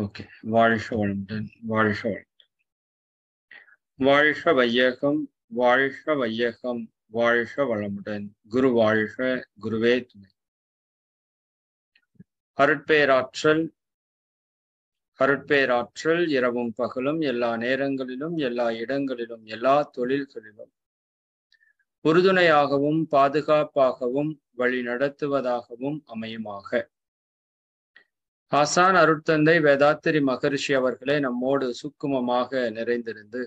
Okay. வாழ்க வளமுடன். வாழ்க வளம். வாழ்க வையகம், வாழ்க வையகம், வாழ்க வளமுடன். குரு வாழ்க, குருவே துணை. அருட்பேராற்றல், அருட்பேராற்றல் இரவும் பகலும் எல்லா நேரங்களிலும் எல்லா இடங்களிலும் எல்லா தொழில்களிலும் உறுதுணையாகவும் பாதுகாப்பாகவும் வழி நடத்துவதாகவும் அமையுமாக. ஆசான் அருட்தந்தை வேதாத்திரி மகரிஷி அவர்களே நம்மோடு சுக்குமமாக நிறைந்திருந்து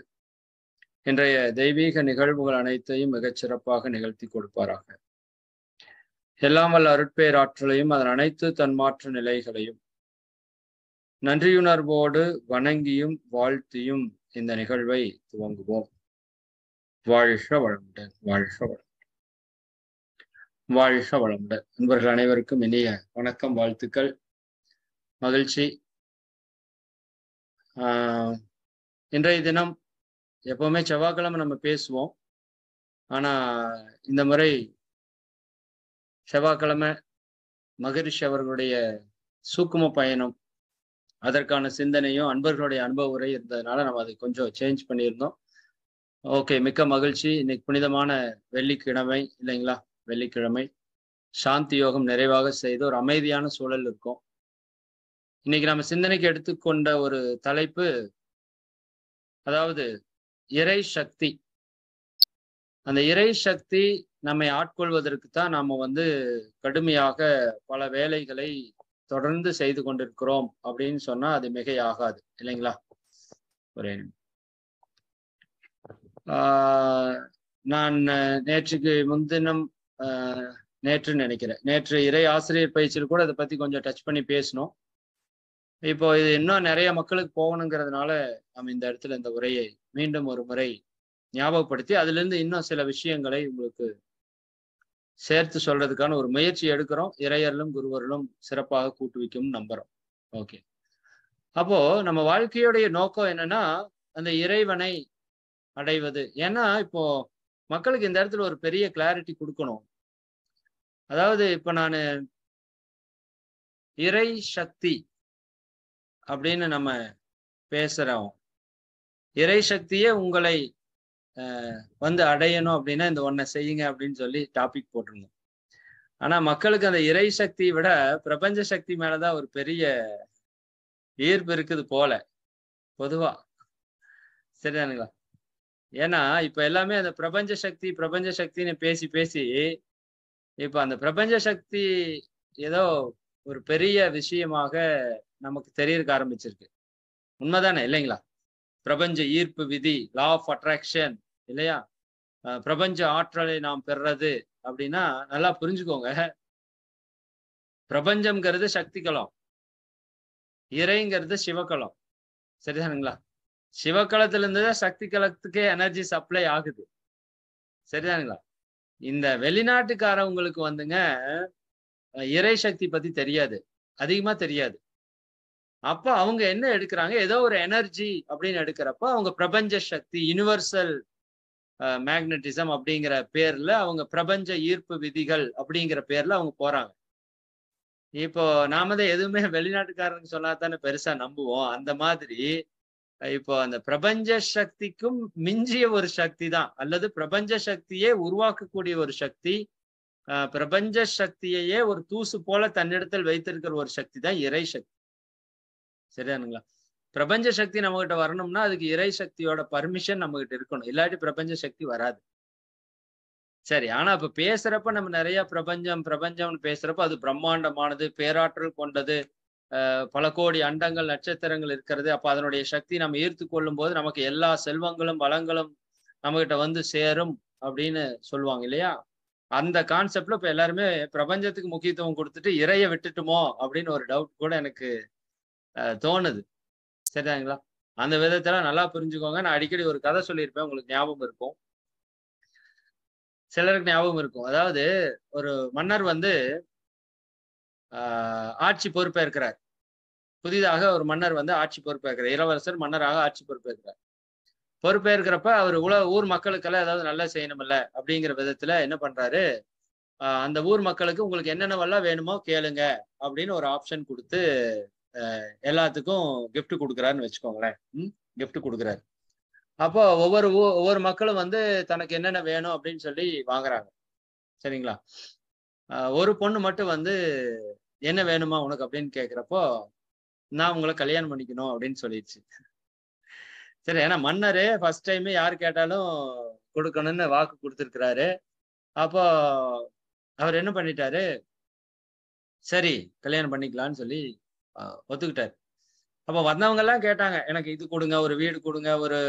இன்றைய தெய்வீக நிகழ்வுகள் அனைத்தையும் மிகச் சிறப்பாக நிகழ்த்தி கொடுப்பாராக. எல்லாம் வல்ல அருட்பேராற்றலையும் அதன் அனைத்து தன்மாற்ற நிலைகளையும் நன்றியுணர்வோடு வணங்கியும் வாழ்த்தியும் இந்த நிகழ்வை துவங்குவோம். வாழ்க வளமுடன். வாழ்க வளமுடன். வாழ்க வளமுடன். நண்பர்கள் அனைவருக்கும் இனிய வணக்கம், வாழ்த்துக்கள், மகிழ்ச்சி. இன்றைய தினம் எப்பவுமே செவ்வாய்க்கிழமை நம்ம பேசுவோம். ஆனா இந்த முறை செவ்வாய்க்கிழமை மகரிஷி அவர்களுடைய சூக்கும பயணம், அதற்கான சிந்தனையும் அன்பர்களுடைய அனுபவ உரை இருந்ததுனால நம்ம அதை கொஞ்சம் சேஞ்ச் பண்ணியிருந்தோம். ஓகே, மிக்க மகிழ்ச்சி. இன்னைக்கு புனிதமான வெள்ளிக்கிழமை இல்லைங்களா? வெள்ளிக்கிழமை சாந்தி யோகம் நிறைவாக செய்து ஒரு அமைதியான சூழல் இருக்கும். இன்னைக்கு நம்ம சிந்தனைக்கு எடுத்துக்கொண்ட ஒரு தலைப்பு, அதாவது இறை சக்தி. அந்த இறை சக்தி நம்மை ஆட்கொள்வதற்கு தான் நாம கடுமையாக பல வேலைகளை தொடர்ந்து செய்து கொண்டிருக்கிறோம் அப்படின்னு சொன்னா அது மிகையாகாது இல்லைங்களா? ஒரே நான் நேற்றுக்கு முன்தினம் நேற்று நினைக்கிறேன், நேற்று இறை ஆசிரியர் பயிற்சியில் கூட அதை பத்தி கொஞ்சம் டச் பண்ணி பேசணும். இப்போ இது இன்னும் நிறைய மக்களுக்கு போகணுங்கிறதுனால நம்ம இந்த இடத்துல இந்த உரையை மீண்டும் ஒரு முறை ஞாபகப்படுத்தி அதுல இருந்து இன்னும் சில விஷயங்களை உங்களுக்கு சேர்த்து சொல்றதுக்கான ஒரு முயற்சி எடுக்கிறோம். இறையர்களும் குருவர்களும் சிறப்பாக கூட்டுவிக்கும் நம்புறோம். ஓகே, அப்போ நம்ம வாழ்க்கையுடைய நோக்கம் என்னன்னா அந்த இறைவனை அடைவது. ஏன்னா இப்போ மக்களுக்கு இந்த இடத்துல ஒரு பெரிய கிளாரிட்டி கொடுக்கணும். அதாவது இப்ப நான் இறை சக்தி அப்படின்னு நம்ம பேசுறோம். இறை சக்தியே உங்களை அடையணும் அப்படின்னா இந்த ஒன்றை செய்யுங்க அப்படின்னு சொல்லி டாபிக் போட்டிருந்தோம். ஆனா மக்களுக்கு அந்த இறை சக்தியை விட பிரபஞ்ச சக்தி மேலதான் ஒரு பெரிய ஈர்ப்பு இருக்குது போல பொதுவா. சரிதானுங்களா? ஏன்னா இப்ப எல்லாமே அந்த பிரபஞ்ச சக்தின்னு பேசி பேசி இப்ப அந்த பிரபஞ்ச சக்தி ஏதோ ஒரு பெரிய விஷயமாக நமக்கு தெரியறதுக்கு ஆரம்பிச்சிருக்கு. உண்மைதானே இல்லைங்களா? பிரபஞ்ச ஈர்ப்பு விதி, லா ஆஃப் அட்ராக்ஷன் இல்லையா? பிரபஞ்ச ஆற்றலை நாம் பெறுறது அப்படின்னா நல்லா புரிஞ்சுக்கோங்க. பிரபஞ்சம்ங்கிறது சக்தி களம், இறைங்கிறது சிவக்களம். சரிதானுங்களா? சிவக்களத்துல இருந்துதான் சக்தி களத்துக்கே எனர்ஜி சப்ளை ஆகுது. சரிதானுங்களா? இந்த வெளிநாட்டுக்காரவங்களுக்கு இறை சக்தி பத்தி தெரியாது, அதிகமா தெரியாது. அப்ப அவங்க என்ன எடுக்கிறாங்க, ஏதோ ஒரு எனர்ஜி அப்படின்னு எடுக்கிறப்ப அவங்க பிரபஞ்ச சக்தி, யூனிவர்சல் மேக்னட்டிசம் அப்படிங்கிற பேர்ல அவங்க பிரபஞ்ச ஈர்ப்பு விதிகள் அப்படிங்கிற பேர்ல அவங்க போறாங்க. இப்போ நாம தான் எதுவுமே வெளிநாட்டுக்காரங்க சொன்னாதானே பெருசா நம்புவோம். அந்த மாதிரி இப்போ அந்த பிரபஞ்ச சக்திக்கும் மிஞ்சிய ஒரு சக்தி தான், அல்லது பிரபஞ்ச சக்தியே உருவாக்கக்கூடிய ஒரு சக்தி, பிரபஞ்ச சக்தியையே ஒரு தூசு போல தன்னிடத்தில் வைத்திருக்கிற ஒரு சக்தி தான் இறை சக்தி. சரிதானுங்களா? பிரபஞ்ச சக்தி நம்ம கிட்ட வரணும்னா அதுக்கு இறை சக்தியோட பர்மிஷன் நம்ம கிட்ட இருக்கணும், இல்லாட்டி பிரபஞ்ச சக்தி வராது. சரி, ஆனா இப்ப பேசுறப்ப நம்ம நிறைய பிரபஞ்சம்னு பேசுறப்ப அது பிரம்மாண்டமானது, பேராற்றல் கொண்டது, பல கோடி அண்டங்கள் நட்சத்திரங்கள் இருக்கிறது. அப்ப அதனுடைய சக்தி நம்ம ஈர்த்து கொள்ளும் போது நமக்கு எல்லா செல்வங்களும் வளங்களும் நம்ம கிட்ட சேரும் அப்படின்னு சொல்லுவாங்க இல்லையா? அந்த கான்செப்ட்ல இப்ப எல்லாருமே பிரபஞ்சத்துக்கு முக்கியத்துவம் கொடுத்துட்டு இறைய விட்டுட்டுமோ அப்படின்னு ஒரு டவுட் கூட எனக்கு தோணுது. சரிதாங்களா? அந்த விதத்துல நல்லா புரிஞ்சுக்கோங்க. நான் அடிக்கடி ஒரு கதை சொல்லியிருப்பேன், உங்களுக்கு ஞாபகம் இருக்கும், சிலருக்கு ஞாபகம் இருக்கும். அதாவது ஒரு மன்னர் ஆட்சி பொறுப்பேற்கிறார். புதிதாக ஒரு மன்னர் ஆட்சி பொறுப்பேற்கிறார். இளவரசர் மன்னராக ஆட்சி பொறுப்பேற்கிறார். பொறுப்பேற்கிறப்ப அவர் ஊர் மக்களுக்கெல்லாம் ஏதாவது நல்லா செய்யணும்ல அப்படிங்கிற விதத்துல என்ன பண்றாரு, அந்த ஊர் மக்களுக்கு உங்களுக்கு என்னென்னவெல்லாம் வேணுமோ கேளுங்க அப்படின்னு ஒரு ஆப்ஷன் கொடுத்து எல்லாத்துக்கும் gift கொடுக்குறாருன்னு வச்சுக்கோங்களேன். gift கொடுக்குறாரு. அப்போ ஒவ்வொரு மக்களும் வந்து தனக்கு என்னென்ன வேணும் அப்படின்னு சொல்லி வாங்குறாங்க. சரிங்களா? ஒரு பொண்ணு மட்டும் வந்து என்ன வேணுமா உனக்கு அப்படின்னு கேட்கிறப்போ, நான் உங்களை கல்யாணம் பண்ணிக்கணும் அப்படின்னு சொல்லிடுச்சு. சரி, ஏன்னா மன்னரு ஃபர்ஸ்ட் டைம் யாரு கேட்டாலும் கொடுக்கணும்னு வாக்கு கொடுத்துருக்கிறாரு. அப்போ அவர் என்ன பண்ணிட்டாரு, சரி கல்யாணம் பண்ணிக்கலாம்னு சொல்லி ஒத்துக்கிட்டாரு. அப்போ வந்தவங்க எல்லாம் கேட்டாங்க, எனக்கு இது கொடுங்க, ஒரு வீடு கொடுங்க, ஒரு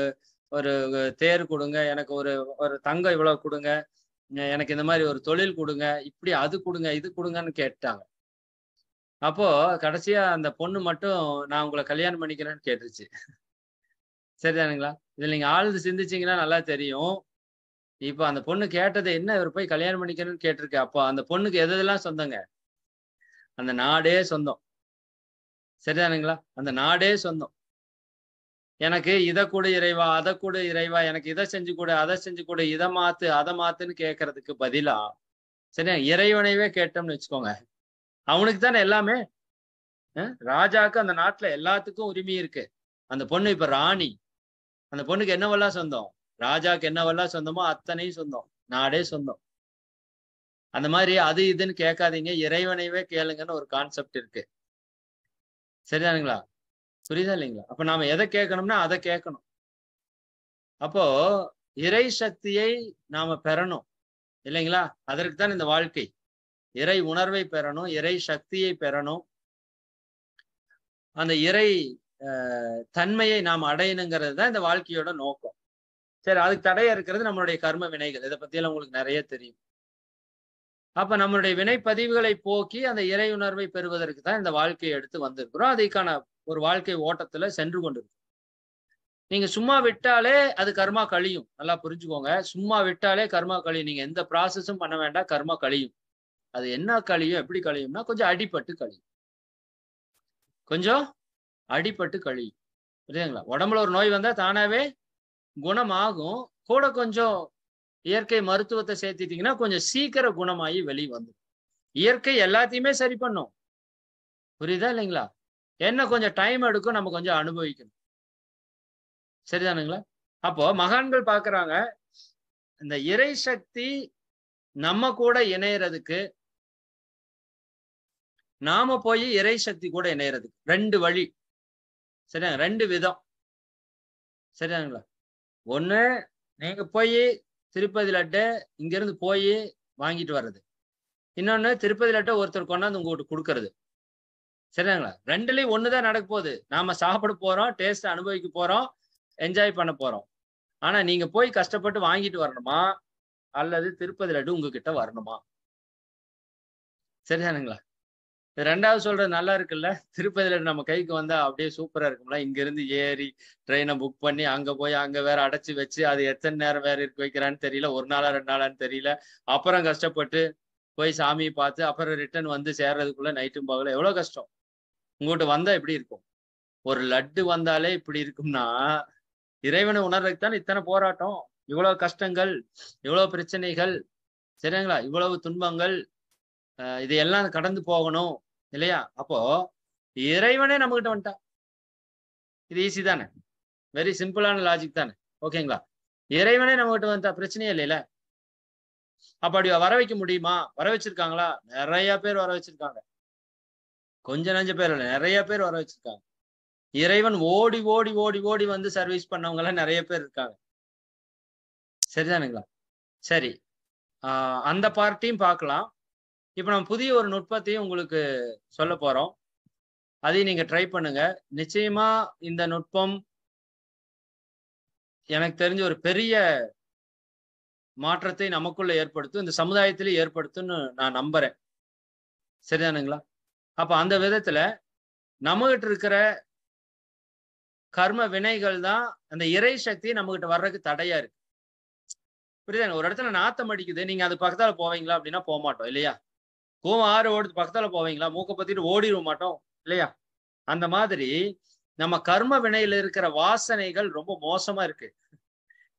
ஒரு தேர் கொடுங்க, எனக்கு ஒரு தங்கம் இவ்வளவு கொடுங்க, எனக்கு இந்த மாதிரி ஒரு தொழில் கொடுங்க, இப்படி அது கொடுங்க இது கொடுங்கன்னு கேட்டாங்க. அப்போ கடைசியா அந்த பொண்ணு மட்டும் நான் உங்களை கல்யாணம் பண்ணிக்கிறேன்னு கேட்டுருச்சு. சரிதானுங்களா? இதுல நீங்க ஆழ்ந்து சிந்திச்சீங்கன்னா நல்லா தெரியும். இப்ப அந்த பொண்ணு கேட்டது என்ன, இவர் போய் கல்யாணம் பண்ணிக்கணும்னு கேட்டிருக்கு. அப்போ அந்த பொண்ணுக்கு எதெல்லாம் சொந்தங்க? அந்த நாடே சொந்தம். சரிதானுங்களா? அந்த நாடே சொந்தம். எனக்கு இதை கொடு இறைவா, அதை கொடு இறைவா, எனக்கு இதை செஞ்சு கொடு, அதை செஞ்சு கொடு, இதை மாத்து அதை மாத்துன்னு கேட்கறதுக்கு பதிலா சரியா இறைவனைவே கேட்டோம்னு வச்சுக்கோங்க, அவனுக்கு தானே எல்லாமே. ராஜாக்கு அந்த நாட்டுல எல்லாத்துக்கும் உரிமை இருக்கு. அந்த பொண்ணு இப்ப ராணி, அந்த பொண்ணுக்கு என்னவெல்லாம் சொந்தம், ராஜாக்கு என்னவெல்லாம் சொந்தமோ அத்தனையும் சொந்தம், நாடே சொந்தம். அந்த மாதிரி அது இதுன்னு கேட்காதீங்க, இறைவனைவே கேளுங்கன்னு ஒரு கான்செப்ட் இருக்கு. சரிதானுங்களா? புரியுதா இல்லைங்களா? அப்ப நாம எதை கேட்கணும்னா அதை கேட்கணும். அப்போ இறை சக்தியை நாம பெறணும் இல்லைங்களா? அதற்கு தான் இந்த வாழ்க்கை. இறை உணர்வை பெறணும், இறை சக்தியை பெறணும், அந்த இறை தன்மையை நாம் அடையணுங்கிறது தான் இந்த வாழ்க்கையோட நோக்கம். சரி, அதுக்கு தடையா இருக்கிறது நம்மளுடைய கர்ம வினைகள். இதை பத்தியெல்லாம் உங்களுக்கு நிறைய தெரியும். அப்ப நம்மளுடைய வினைப்பதிவுகளை போக்கி அந்த இறை உணர்வை பெறுவதற்கு தான் இந்த வாழ்க்கையை எடுத்து வந்திருக்கிறோம். அதுக்கான ஒரு வாழ்க்கை ஓட்டத்துல சென்று கொண்டிருக்கும். நீங்க சும்மா விட்டாலே அது கர்மா கழியும். நல்லா புரிஞ்சுக்கோங்க, சும்மா விட்டாலே கர்மா கழியும். நீங்க எந்த ப்ராசஸும் பண்ண வேண்டாம், கர்மா கழியும். அது என்ன கழியும், எப்படி கழியும்னா கொஞ்சம் அடிபட்டு கழியும், கொஞ்சம் அடிபட்டு கழியும். புரியுதுங்களா? உடம்புல ஒரு நோய் வந்தா தானாவே குணமாகும். கூட கொஞ்சம் இயற்கை மருத்துவத்தை சேர்த்திட்டீங்கன்னா கொஞ்சம் சீக்கிரம் குணமாகி வெளியே வந்துடும். இயற்கை எல்லாத்தையுமே சரி பண்ணும். புரியுதா இல்லைங்களா? என்ன கொஞ்சம் டைம் எடுக்கும், நம்ம கொஞ்சம் அனுபவிக்கணும். சரிதானுங்களா? அப்போ மகான்கள் பாக்குறாங்க, இந்த இறை சக்தி நம்ம கூட இணையறதுக்கு, நாம போய் இறை சக்தி கூட இணையறதுக்கு ரெண்டு வழி. சரியா? ரெண்டு விதம். சரிதானுங்களா? ஒண்ணு, நீங்க போய் திருப்பதி லட்டை இங்க இருந்து போய் வாங்கிட்டு வர்றது. இன்னொன்னு, திருப்பதி லட்டை ஒருத்தர் கொண்டாந்து உங்ககிட்ட கொடுக்கறது. சரிங்களா? ரெண்டுலயும் ஒண்ணுதான் நடக்க போகுது. நாம சாப்பிட போறோம், டேஸ்ட் அனுபவிக்க போறோம், என்ஜாய் பண்ண போறோம். ஆனா நீங்க போய் கஷ்டப்பட்டு வாங்கிட்டு வரணுமா அல்லது திருப்பதி லட்டு உங்ககிட்ட வரணுமா? சரிதானுங்களா? ரெண்டாவது சொல்றது நல்லா இருக்குல்ல, திருப்பதி லட்டு நம்ம கைக்கு வந்தா அப்படியே சூப்பரா இருக்கும்ல. இங்க இருந்து ஏறி ட்ரெயினை புக் பண்ணி அங்க போய் அங்க வேற அடைச்சு வச்சு அது எத்தனை நேரம் வேற இருக்க வைக்கிறான்னு தெரியல, ஒரு நாளா 2 நாளான்னு தெரியல. அப்புறம் கஷ்டப்பட்டு போய் சாமியை பார்த்து அப்புறம் ரிட்டர்ன் வந்து சேர்றதுக்குள்ள நைட்டும் பகலும் எவ்வளவு கஷ்டம். உங்ககிட்ட வந்தா எப்படி இருக்கும்? ஒரு லட்டு வந்தாலே இப்படி இருக்கும்னா இறைவனை உணர்றதுக்கு தான் இத்தனை போராட்டம், இவ்வளவு கஷ்டங்கள், இவ்வளவு பிரச்சனைகள். சரிங்களா? இவ்வளவு துன்பங்கள், இதையெல்லாம் கடந்து போகணும் இல்லையா? அப்போ இறைவனே நம்ம கிட்ட வந்துட்டான். இது ஈஸி தானே, வெரி சிம்பிளான லாஜிக் தானே. ஓகேங்களா? இறைவனே நம்ம கிட்ட வந்துட்டா பிரச்சனையே இல்லையில. அப்ப அப்படி வர வைக்க முடியுமா? வர வச்சிருக்காங்களா? நிறைய பேர் வர வச்சிருக்காங்க. கொஞ்ச நஞ்ச பேர் இல்லை, நிறைய பேர் வர வச்சிருக்காங்க. இறைவன் ஓடி ஓடி ஓடி ஓடி வந்து சர்வீஸ் பண்ணவங்க எல்லாம் நிறைய பேர் இருக்காங்க. சரிதானுங்களா? சரி, அந்த பார்ட்டியும் பார்க்கலாம். இப்ப நம்ம புதிய ஒரு நுட்பத்தையும் உங்களுக்கு சொல்ல போறோம், அதையும் நீங்க ட்ரை பண்ணுங்க. நிச்சயமா இந்த நுட்பம் எனக்கு தெரிஞ்ச ஒரு பெரிய மாற்றத்தை நமக்குள்ள ஏற்படுத்தும், இந்த சமுதாயத்திலே ஏற்படுத்தும்னு நான் நம்புறேன். சரிதானுங்களா? அப்ப அந்த விதத்துல நம்மகிட்ட இருக்கிற கர்ம வினைகள் தான் அந்த இறை சக்தி நம்ம கிட்ட வர்றதுக்கு தடையா இருக்கு. புரியுதா? ஒரு இடத்துல நாத்தம் அடிக்குது, நீங்க அது பக்கத்தால போவீங்களா அப்படின்னா போக மாட்டோம் இல்லையா? கோவம் ஆறு ஓடுது, பக்கத்தால போவீங்களா? மூக்க பத்திட்டு ஓடிட மாட்டோம் இல்லையா? அந்த மாதிரி நம்ம கர்ம வினையில இருக்கிற வாசனைகள் ரொம்ப மோசமா இருக்கு.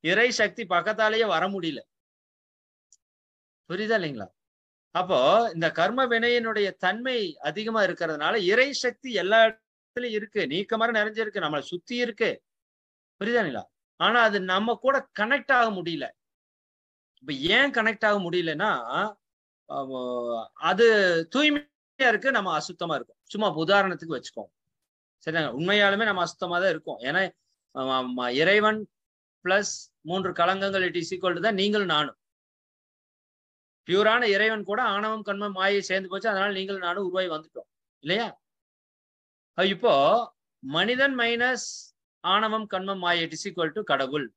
இறை சக்தி பக்கத்தாலேயே வர முடியல. புரியுதா இல்லைங்களா? அப்போ இந்த கர்ம வினையினுடைய தன்மை அதிகமா இருக்கிறதுனால இறை சக்தி எல்லா இருக்கு, நீக்கமர நிறைஞ்சிருக்கு, நம்மளை சுத்தி இருக்கு. புரியுதாங்களா? ஆனா அது நம்ம கூட கனெக்ட் ஆக முடியல. இப்ப ஏன் கனெக்ட் ஆக முடியலன்னா, அது தூய்மையா இருக்கு, நம்ம அசுத்தமா இருக்கும். சும்மா உதாரணத்துக்கு வச்சுக்கோங்க. சரிங்களா? உண்மையாலுமே நம்ம அசுத்தமா தான் இருக்கும். ஏன்னா இறைவன் பிளஸ் 3 களங்கங்கள் இட் இஸ் ஈக்குவல் டு தான் நீங்களும் நானும். பியூரான இறைவன் கூட ஆணவம், கண்மம், மாயை சேர்ந்து போச்சு. அதனால நீங்களும் நானும் உருவாகி வந்துட்டோம் இல்லையா? இப்போ மனிதன் மைனஸ் ஆணவம், கண்மம், மாயை இட் இஸ் ஈக்குவல் டு கடவுள்.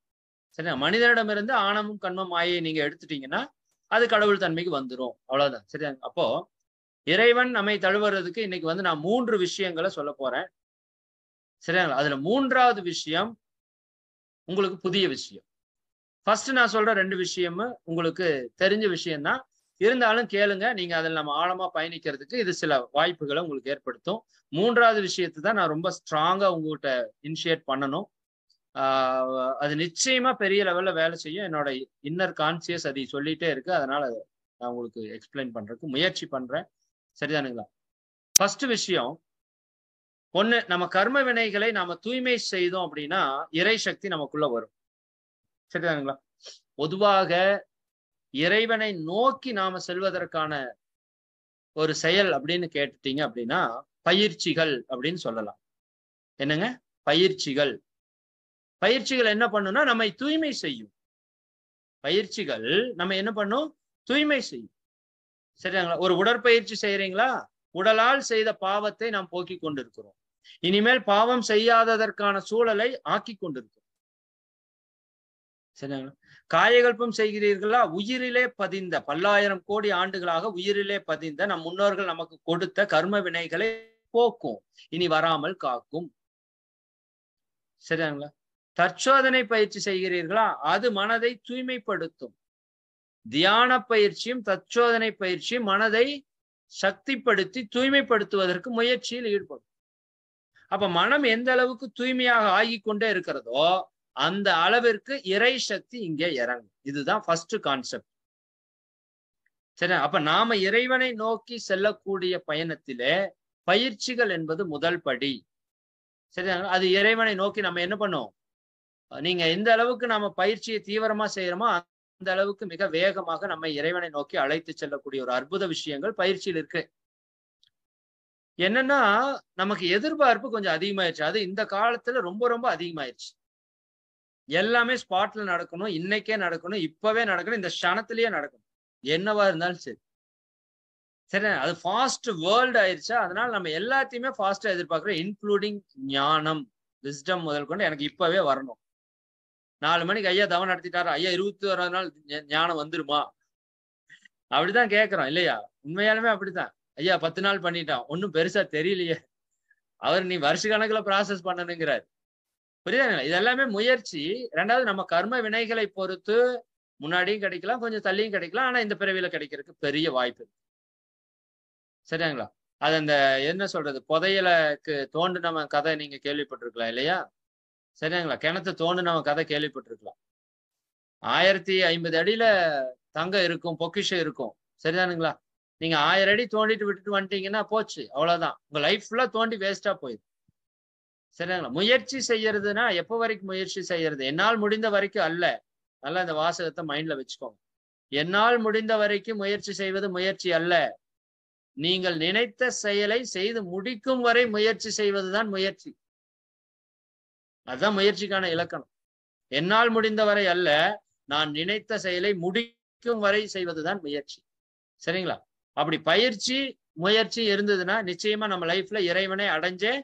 சரியா? மனிதனிடமிருந்து ஆணவம், கண்மம், மாயை நீங்க எடுத்துட்டீங்கன்னா அது கடவுள் தன்மைக்கு வந்துடும். அவ்வளவுதான். சரியா? அப்போ இறைவன் நம்மை தழுவுறதுக்கு இன்னைக்கு நான் 3 விஷயங்களை சொல்ல போறேன். சரியாங்களா? அதுல 3வது விஷயம் உங்களுக்கு புதிய விஷயம். ஃபர்ஸ்ட் நான் சொல்ற 2 விஷயமும் உங்களுக்கு தெரிஞ்ச விஷயம் தான். இருந்தாலும் கேளுங்க. நீங்க அதில் நம்ம ஆழமா பயணிக்கிறதுக்கு இது சில வாய்ப்புகளை உங்களுக்கு ஏற்படுத்தும். 3வது விஷயத்தை தான் நான் ரொம்ப ஸ்ட்ராங்கா உங்ககிட்ட இனிஷியேட் பண்ணணும். அது நிச்சயமா பெரிய லெவல்ல வேலை செய்யும். என்னோட இன்னர் கான்சியஸ் அதை சொல்லிட்டே இருக்கு. அதனால நான் உங்களுக்கு எக்ஸ்பிளைன் பண்றதுக்கு முயற்சி பண்றேன். சரிதானுங்களா? ஃபர்ஸ்ட் விஷயம், ஒண்ணு, நம்ம கர்ம வினைகளை நாம தூய்மை செய்தோம் அப்படின்னா இறை சக்தி நமக்குள்ள வரும். சரிதானுங்களா? பொதுவாக இறைவனை நோக்கி நாம செல்வதற்கான ஒரு செயல் அப்படின்னு கேட்டுட்டீங்க அப்படின்னா பயிற்சிகள் அப்படின்னு சொல்லலாம். என்னங்க? பயிற்சிகள். பயிற்சிகள் என்ன பண்ணும்னா நம்மை தூய்மை செய்யும். பயிற்சிகள் நம்ம என்ன பண்ணும்? தூய்மை செய்யும். சரிங்களா? ஒரு உடற்பயிற்சி செய்யறீங்களா? உடலால் செய்த பாவத்தை நாம் போக்கி கொண்டிருக்கிறோம். இனிமேல் பாவம் செய்யாததற்கான சூழலை ஆக்கி கொண்டிருக்கிறோம். சரிங்களா? காயகல்பம் செய்கிறீர்களா? உயிரிலே பதிந்த, பல்லாயிரம் கோடி ஆண்டுகளாக உயிரிலே பதிந்த நம் முன்னோர்கள் நமக்கு கொடுத்த கர்ம வினைகளை போக்கும், இனி வராமல் காக்கும். சரிங்களா? தற்சோதனை பயிற்சி செய்கிறீர்களா? அது மனதை தூய்மைப்படுத்தும். தியான பயிற்சியும் தற்சோதனை பயிற்சியும் மனதை சக்திப்படுத்தி தூய்மைப்படுத்துவதற்கு முயற்சியில் ஈடுபடும். அப்ப மனம் எந்த அளவுக்கு தூய்மையாக ஆகிக் கொண்டே இருக்கிறதோ அந்த அளவிற்கு இறை சக்தி இங்கே இறங்கும். இதுதான் ஃபர்ஸ்ட் கான்செப்ட். சரி, அப்ப நாம இறைவனை நோக்கி செல்லக்கூடிய பயணத்திலே பயிற்சிகள் என்பது முதல் படி. சரி, அது இறைவனை நோக்கி நம்ம என்ன பண்ணோம்? நீங்க எந்த அளவுக்கு நாம பயிற்சியை தீவிரமா செய்யறோமோ அந்த அளவுக்கு மிக வேகமாக நம்ம இறைவனை நோக்கி அழைத்து செல்லக்கூடிய ஒரு அற்புத விஷயங்கள் பயிற்சியில் இருக்கு. என்னன்னா நமக்கு எதிர்பார்ப்பு கொஞ்சம் அதிகமாயிருச்சு. அது இந்த காலத்துல ரொம்ப ரொம்ப அதிகமாயிருச்சு. எல்லாமே ஸ்பாட்ல நடக்கணும், இன்னைக்கே நடக்கணும், இப்பவே நடக்கணும், இந்த க்ஷணத்திலேயே நடக்கணும், என்னவா இருந்தாலும் சரி. சரி, அது ஃபாஸ்ட் வேர்ல்டு ஆயிடுச்சா? அதனால நம்ம எல்லாத்தையுமே ஃபாஸ்டா எதிர்பார்க்கிறோம், இன்க்ளூடிங் ஞானம், விஸ்டம் முதல் கொண்டு எனக்கு இப்பவே வரணும். 4 மணிக்கு ஐயா தவம் நடத்திட்டாரு, ஐயா 21 நாள் ஞானம் வந்துருமா? அப்படிதான் கேட்கிறோம் இல்லையா? உண்மையாலுமே அப்படித்தான். ஐயா 10 நாள் பண்ணிட்டான், ஒன்னும் பெருசா தெரியலையே. அவர் நீ வருஷ கணக்குல ப்ராசஸ் பண்ணணுங்கிறார். புரியுதுங்களா? இது எல்லாமே முயற்சி. 2வது நம்ம கர்ம வினைகளை பொறுத்து முன்னாடியும் கிடைக்கலாம், கொஞ்சம் தள்ளியும் கிடைக்கலாம். ஆனா இந்த பிறவியில கிடைக்கிறதுக்கு பெரிய வாய்ப்பு இருக்கு. சரிங்களா? அது அந்த என்ன சொல்றது, புதையலுக்கு தோண்டுனவன் கதை நீங்க கேள்விப்பட்டிருக்கலாம் இல்லையா? சரிங்களா? கிணத்து தோண்டுனவன் கதை கேள்விப்பட்டிருக்கலாம். 1050 அடியில தங்கம் இருக்கும், பொக்கிஷம் இருக்கும். சரிதானுங்களா? நீங்க 1000 அடி தோண்டிட்டு விட்டுட்டு வந்துட்டீங்கன்னா போச்சு, அவ்வளவுதான். உங்க லைஃப் ஃபுல்லா தோண்டி வேஸ்டா போயிடும். சரிங்களா? முயற்சி செய்யறதுன்னா எப்ப வரைக்கும் முயற்சி செய்யறது? என்னால் முடிந்த வரைக்கும் அல்ல. நல்லா இந்த வாசகத்தை மைண்ட்ல வச்சுக்கோங்க. என்னால் முடிந்த வரைக்கும் முயற்சி செய்வது முயற்சி அல்ல. நீங்கள் நினைத்த செயலை செய்து முடிக்கும் வரை முயற்சி செய்வதுதான் முயற்சி. அதுதான் முயற்சிக்கான இலக்கணம். என்னால் முடிந்த வரை அல்ல, நான் நினைத்த செயலை முடிக்கும் வரை செய்வதுதான் முயற்சி. சரிங்களா? அப்படி பயிற்சி முயற்சி இருந்ததுன்னா நிச்சயமா நம்ம லைஃப்ல இறைவனை அடைஞ்சே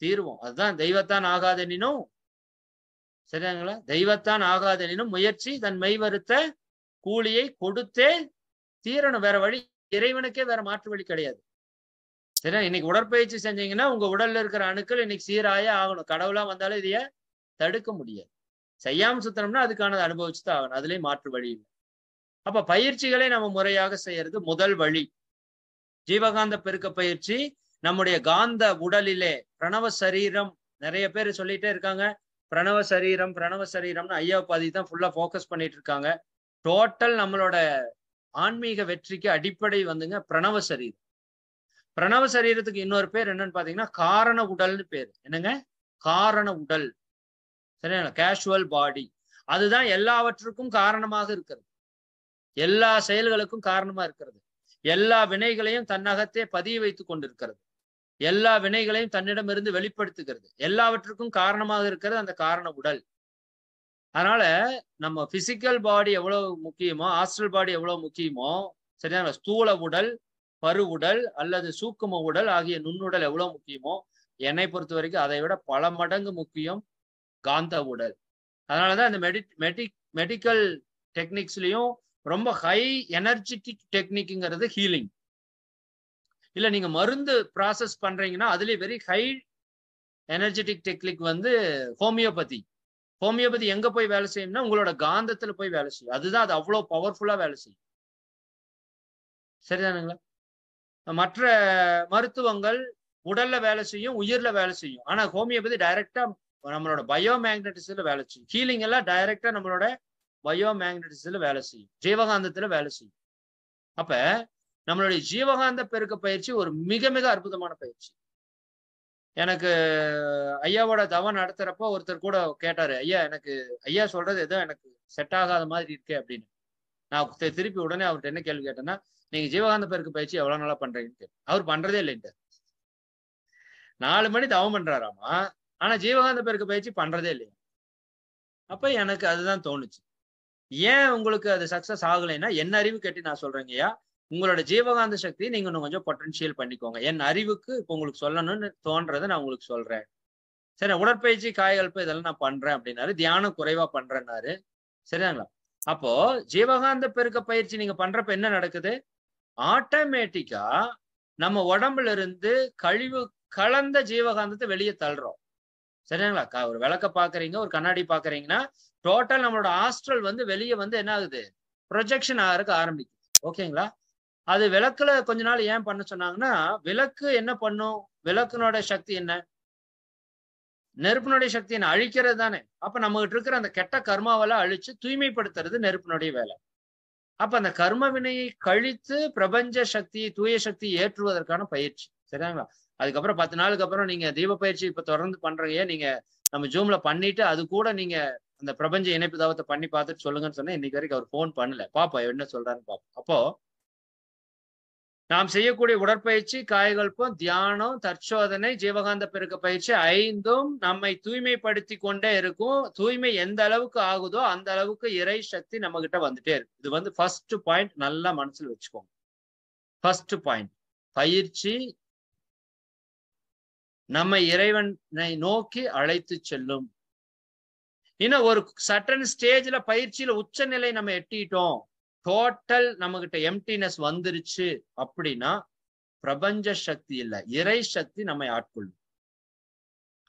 தீர்வோம். அதுதான் தெய்வத்தான் ஆகாதெனினும். சரிங்களா? தெய்வத்தான் ஆகாதெனினும் முயற்சி தன் மெய் வருத்த கூலியை கொடுத்தே தீரணும். வேற வழி, இறைவனுக்கே வேற மாற்று வழி கிடையாது. சரியா? இன்னைக்கு உடற்பயிற்சி செஞ்சீங்கன்னா உங்க உடல்ல இருக்கிற அணுக்கள் இன்னைக்கு சீராயே ஆகணும். கடவுளா வந்தாலும் இதைய தடுக்க முடியாது. செய்யாம சுத்தனம்னா அதுக்கானது அனுபவிச்சுதான் ஆகணும். அதுலயும் மாற்று வழி இல்லை. அப்ப பயிற்சிகளை நம்ம முறையாக செய்யறது முதல் வழி. ஜீவகாந்த பெருக்க பயிற்சி நம்முடைய காந்த உடலிலே பிரணவ சரீரம். நிறைய பேர் சொல்லிட்டே இருக்காங்க பிரணவ சரீரம் பிரணவ சரீரம்னு. ஐயா பாதி தான் ஃபுல்லா போக்கஸ் பண்ணிட்டு இருக்காங்க. டோட்டல் நம்மளோட ஆன்மீக வெற்றிக்கு அடிப்படை பிரணவ சரீரம். பிரணவ சரீரத்துக்கு இன்னொரு பேர் என்னன்னு பாத்தீங்கன்னா காரண உடல்னு பேரு. என்னங்க? காரண உடல். சரிங்களா? கேஷுவல் பாடி. அதுதான் எல்லாவற்றுக்கும் காரணமாக இருக்கிறது, எல்லா செயல்களுக்கும் காரணமா இருக்கிறது, எல்லா வினைகளையும் தன்னகத்தே பதிய வைத்துக் கொண்டிருக்கிறது, எல்லா வினைகளையும் தன்னிடமிருந்து வெளிப்படுத்துகிறது, எல்லாவற்றுக்கும் காரணமாக இருக்கிறது அந்த காரண உடல். அதனால நம்ம பிசிக்கல் பாடி எவ்வளவு முக்கியமோ, ஆஸ்ட்ரல் பாடி எவ்வளவு முக்கியமோ, சரியா, ஸ்தூல உடல், பரு உடல் அல்லது சூக்கும உடல் ஆகிய நுண்ணுடல் எவ்வளவு முக்கியமோ, என்னை பொறுத்த வரைக்கும் அதை விட பல மடங்கு முக்கியம் காந்த உடல். அதனாலதான் இந்த மெடிக்கல் டெக்னிக்ஸ்லயும் ரொம்ப ஹை எனர்ஜெட்டிக் டெக்னிக்ங்கிறது ஹீலிங். இல்ல நீங்க மருந்து ப்ராசஸ் பண்றீங்கன்னா அதுலயே வெரி ஹை எனர்ஜெட்டிக் டெக்னிக் வந்து ஹோமியோபதி. ஹோமியோபதி எங்க போய் வேலை செய்யும்னா உங்களோட காந்தத்துல போய் வேலை செய்யும். அதுதான் அது அவ்வளவு பவர்ஃபுல்லா வேலை செய்யும். சரிதானுங்களா? மற்ற மருத்துவங்கள் உடல்ல வேலை செய்யும், உயிர்ல வேலை செய்யும். ஆனா ஹோமியோபதி டைரக்டா நம்மளோட பயோ மேக்னட்டிசத்துல வேலை செய்யும். ஹீலிங் எல்லாம் டைரக்டா நம்மளோட பயோ மேக்னட்டிசத்துல வேலை செய்யும், ஜீவகாந்தத்துல வேலை செய்யும். அப்ப நம்மளுடைய ஜீவகாந்த பெருக்க பயிற்சி ஒரு மிக மிக அற்புதமான பயிற்சி. எனக்கு ஐயாவோட தவம் நடத்துறப்போ ஒருத்தர் கூட கேட்டாரு, ஐயா எனக்கு ஐயா சொல்றது ஏதோ எனக்கு செட் ஆகாத மாதிரி இருக்கே அப்படின்னு. நான் திருப்பி உடனே அவர்கிட்ட என்ன கேள்வி கேட்டேன்னா, நீங்க ஜீவகாந்த பெருக்க பயிற்சி எவ்வளவு நாளா பண்றீங்கன்னு கேட்டேன். அவர் பண்றதே இல்லைன்ட்டு. 4 மணி தவம் பண்றாராமா, ஆனா ஜீவகாந்த பெருக்க பயிற்சி பண்றதே இல்லையா. அப்ப எனக்கு அதுதான் தோணுச்சு, ஏன் உங்களுக்கு அது சக்சஸ் ஆகலைன்னா என் அறிவு கேட்டு நான் சொல்றேங்கய்யா, உங்களோட ஜீவகாந்த சக்தியை நீங்க இன்னும் கொஞ்சம் பொட்டன்ஷியல் பண்ணிக்கோங்க. என் அறிவுக்கு இப்ப உங்களுக்கு சொல்லணும்னு தோன்றதை நான் உங்களுக்கு சொல்றேன். சரி, உடற்பயிற்சி, காயகல்பம் இதெல்லாம் நான் பண்றேன் அப்படின்னாரு. தியானம் குறைவா பண்றேன்னாரு. சரிங்களா? அப்போ ஜீவகாந்த பெருக்க பயிற்சி நீங்க பண்றப்ப என்ன நடக்குது? ஆட்டோமேட்டிக்கா நம்ம உடம்புல இருந்து கழிவு கலந்த ஜீவகாந்தத்தை வெளியே தள்ளுறோம். சரிங்களா? ஒரு விளக்க பாக்குறீங்க, ஒரு கண்ணாடி பாக்குறீங்கன்னா டோட்டல் நம்மளோட ஆஸ்ட்ரல் வந்து வெளியே வந்து என்ன ஆகுது? ப்ரொஜெக்ஷன் ஆகிறதுக்கு ஆரம்பிக்குது. ஓகேங்களா? அது விளக்குல கொஞ்ச நாள் ஏன் பண்ண சொன்னாங்கன்னா, விளக்கு என்ன பண்ணும்? விளக்குனோட சக்தி என்ன? நெருப்பினுடைய சக்தி என்ன? அழிக்கிறது தானே. அப்ப நம்ம கிட்ட இருக்கிற அந்த கெட்ட கர்மாவெல்லாம் அழிச்சு தூய்மைப்படுத்துறது நெருப்பினுடைய வேலை. அப்ப அந்த கர்ம வினையை கழித்து பிரபஞ்ச சக்தியை, தூய சக்தியை ஏற்றுவதற்கான பயிற்சி. சரிங்களா? அதுக்கப்புறம் 10 நாளுக்கு அப்புறம் நீங்க தீப பயிற்சி இப்ப தொடர்ந்து பண்றீங்க, நீங்க நம்ம ஜூம்ல பண்ணிட்டு அது கூட நீங்க அந்த பிரபஞ்ச இணைப்பு தவத்தை பண்ணி பார்த்துட்டு சொல்லுங்கன்னு சொன்னா இன்னைக்கு வரைக்கும் அவர் போன் பண்ணல. பாப்பா என்ன சொல்றாருன்னு பாப்போம். அப்போ நாம் செய்யக்கூடிய உடற்பயிற்சி, காயகல்பம், தியானம், தற்சோதனை, ஜீவகாந்த பெருக்க பயிற்சி 5ம் நம்மை தூய்மைப்படுத்தி கொண்டே இருக்கும். தூய்மை எந்த அளவுக்கு ஆகுதோ அந்த அளவுக்கு இறை சக்தி நம்ம கிட்ட வந்துட்டே இருக்கு. இது வந்து ஃபர்ஸ்ட் பாயிண்ட், நல்லா மனசுல வச்சுக்கோங்க. ஃபர்ஸ்ட் பாயிண்ட், பயிற்சி நம்மை இறைவனை நோக்கி அழைத்து செல்லும். இன்னும் ஒரு சட்டன் ஸ்டேஜ்ல பயிற்சியில உச்சநிலை நம்ம எட்டிட்டோம், டோட்டல் நம்ம கிட்ட எம்டினஸ் வந்துருச்சு அப்படின்னா பிரபஞ்ச சக்தி இல்ல, இறை சக்தி நம்மை ஆட்கொள்ளும்.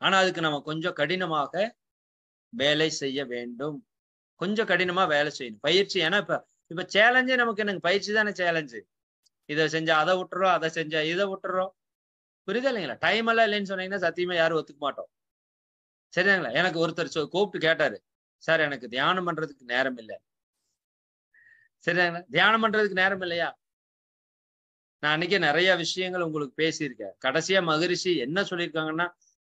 ஆனா அதுக்கு நம்ம கொஞ்சம் கடினமாக வேலை செய்ய வேண்டும். கொஞ்சம் கடினமா வேலை செய்யணும் பயிற்சி. ஏன்னா இப்ப சேலஞ்சே நமக்கு என்னங்க? பயிற்சி தானே சேலஞ்சு. இதை செஞ்சா அதை விட்டுறோம், அதை செஞ்சா இதை விட்டுறோம். புரியுதா இல்லைங்களா? டைம் எல்லாம் இல்லைன்னு சொன்னீங்கன்னா சத்தியமா யாரும் ஒத்துக்க மாட்டோம். சரிங்களா? எனக்கு ஒருத்தர் கூப்பிட்டு கேட்டாரு, சார் எனக்கு தியானம் பண்றதுக்கு நேரம் இல்லை. சரிங்களா? தியானம் பண்றதுக்கு நேரம் இல்லையா? நான் அன்னைக்கே நிறைய விஷயங்கள் உங்களுக்கு பேசியிருக்கேன். கடைசியா மகரிஷி என்ன சொல்லியிருக்காங்கன்னா,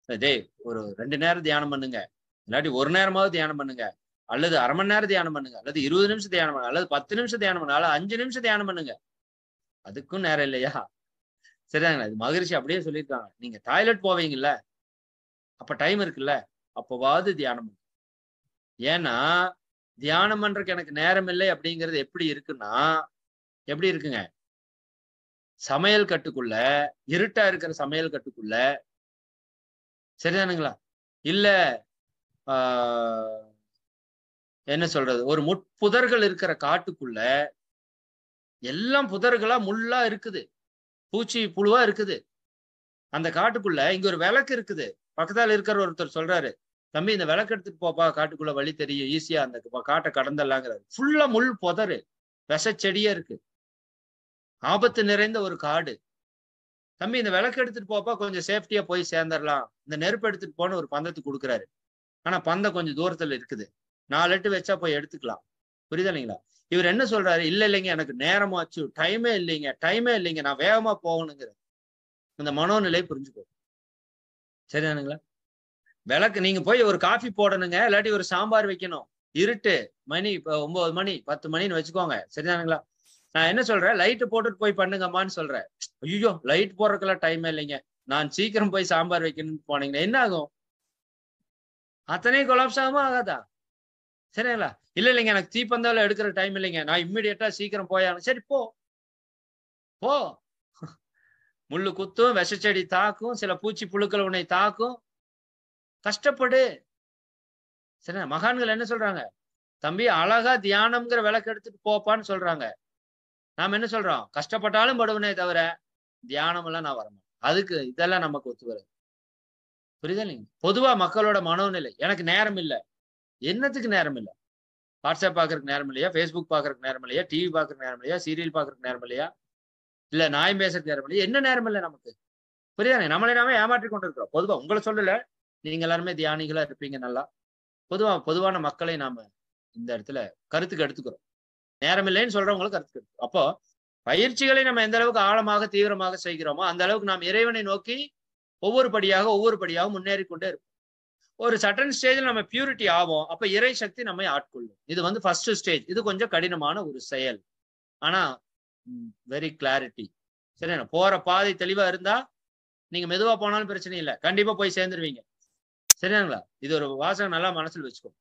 டேய் ஒரு 2 நேரம் தியானம் பண்ணுங்க, இல்லாட்டி 1 நேரமாவது தியானம் பண்ணுங்க, அல்லது அரை மணி நேரம் தியானம் பண்ணுங்க, அல்லது 20 நிமிஷம் தியானம் பண்ணுங்க, அல்லது 10 நிமிஷம் தியானம் பண்ணுங்க, அல்லது 5 நிமிஷம் தியானம் பண்ணுங்க. அதுக்கும் நேரம் இல்லையா? சரிதாங்களா? இது மகரிஷி அப்படியே சொல்லியிருக்காங்க. நீங்க டாய்லெட் போவீங்கல்ல, அப்ப டைம் இருக்குல்ல, அப்பவாவது தியானம் பண்ணுங்க. ஏன்னா தியானம் பண்றதுக்கு எனக்கு நேரம் இல்லை அப்படிங்கிறது எப்படி இருக்குன்னா, எப்படி இருக்குங்க? சமையல் கட்டுக்குள்ள, இருட்டா இருக்கிற சமையல் கட்டுக்குள்ள, சரிதானுங்களா? இல்ல என்ன சொல்றது, ஒரு முட்புதர்கள் இருக்கிற காட்டுக்குள்ள, எல்லாம் புதர்களா முள்ளா இருக்குது, பூச்சி புழுவா இருக்குது. அந்த காட்டுக்குள்ள இங்க ஒரு விளக்கு இருக்குது. பக்கத்தால் இருக்கிற ஒருத்தர் சொல்றாரு, தம்பி இந்த விளக்கு எடுத்துட்டு போப்பா, காட்டுக்குள்ள வழி தெரியும், ஈஸியா அந்த காட்டை கடந்தல்லாங்கிறாரு. ஃபுல்லா முள் புதரு, விஷ செடியே இருக்கு, ஆபத்து நிறைந்த ஒரு காடு. தம்பி இந்த விளக்கு எடுத்துட்டு போப்பா, கொஞ்சம் சேஃப்டியா போய் சேர்ந்துடலாம். இந்த நெருப்பு எடுத்துட்டு போன ஒரு பந்தத்துக்கு கொடுக்குறாரு. ஆனா பந்தம் கொஞ்சம் தூரத்துல இருக்குது, 4 எட்டு வச்சா போய் எடுத்துக்கலாம். புரியுதா இல்லைங்களா? இவர் என்ன சொல்றாரு, இல்ல இல்லைங்க எனக்கு நேரமாச்சு, டைமே இல்லைங்க, நான் வேகமா போகணுங்கிற. இந்த மனோநிலை புரிஞ்சுக்கோ. சரிதானுங்களா? விளக்கு நீங்க போய் ஒரு காஃபி போடணுங்க, இல்லாட்டி ஒரு சாம்பார் வைக்கணும். இருட்டு மணி இப்ப 9 மணி 10 மணின்னு வச்சுக்கோங்க. சரிதானுங்களா? நான் என்ன சொல்றேன், லைட் போட்டுட்டு போய் பண்ணுங்கம்மான்னு சொல்றேன். ஐயோ லைட் போடுறதுக்கெல்லாம் டைம் இல்லைங்க, நான் சீக்கிரம் போய் சாம்பார் வைக்கணும்னு போனீங்கன்னா என்ன ஆகும்? அத்தனை கொலாப்ஸ் ஆகுமா ஆகாதா? சரிங்களா? இல்லைங்க எனக்கு தீப்பந்தால எடுக்கிற டைம் இல்லைங்க, நான் இம்மிடியட்டா சீக்கிரம் போயாகணும். சரி போ போ. முள்ளு குத்தும், விஷச்செடி தாக்கும், சில பூச்சி புழுக்கள் உன்னை தாக்கும், கஷ்டப்படு. சரி, மகான்கள் என்ன சொல்றாங்க? தம்பி அழகா தியானம்ங்கிற விளக்கு எடுத்துட்டு போப்பான்னு சொல்றாங்க. நாம என்ன சொல்றோம்? கஷ்டப்பட்டாலும் படுவனே தவிர தியானம் எல்லாம் நான் வரமாட்டேன். அதுக்கு இதெல்லாம் நமக்கு ஒத்து வரும். புரியுதா இல்லைங்க? பொதுவா மக்களோட மனோநிலை, எனக்கு நேரம் இல்லை. என்னத்துக்கு நேரம் இல்லை? வாட்ஸ்அப் பாக்குறதுக்கு நேரம் இல்லையா? பேஸ்புக் பாக்குறதுக்கு நேரம் இல்லையா? டிவி பாக்குறதுக்கு நேரம் இல்லையா? சீரியல் பாக்குறதுக்கு நேரம் இல்லையா? இல்ல நாயம் பேசுறதுக்கு நேரம் இல்லையா? என்ன நேரம் இல்லை நமக்கு? புரியுதானே? நம்மளே நாம ஏமாற்றி கொண்டு இருக்கிறோம். பொதுவா உங்களை சொல்லல, நீங்க எல்லாருமே தியானிகளா இருப்பீங்க நல்லா. பொதுவான மக்களை நாம இந்த இடத்துல கருத்துக்கு எடுத்துக்கிறோம். நேரம் இல்லைன்னு சொல்றவங்களுக்கு கருத்துக்கு எடுத்துக்கிறோம். அப்போ பயிற்சிகளை நம்ம எந்த அளவுக்கு ஆழமாக தீவிரமாக செய்கிறோமோ அந்த அளவுக்கு நாம் இறைவனை நோக்கி ஒவ்வொரு படியாக முன்னேறி கொண்டே இருக்கும். ஒரு சட்டன் ஸ்டேஜில் நம்ம பியூரிட்டி ஆகும். அப்ப இறை சக்தி நம்மை ஆட்கொள்ளும். இது ஃபர்ஸ்ட் ஸ்டேஜ். இது கொஞ்சம் கடினமான ஒரு செயல், ஆனா வெரி கிளாரிட்டி. சரி, போற பாதை தெளிவா இருந்தா நீங்க மெதுவா போனாலும் பிரச்சனை இல்லை, கண்டிப்பா போய் சேர்ந்துருவீங்க. சரியாங்களா? இது ஒரு வாசகம் நல்லா மனசுல வச்சுக்கோ.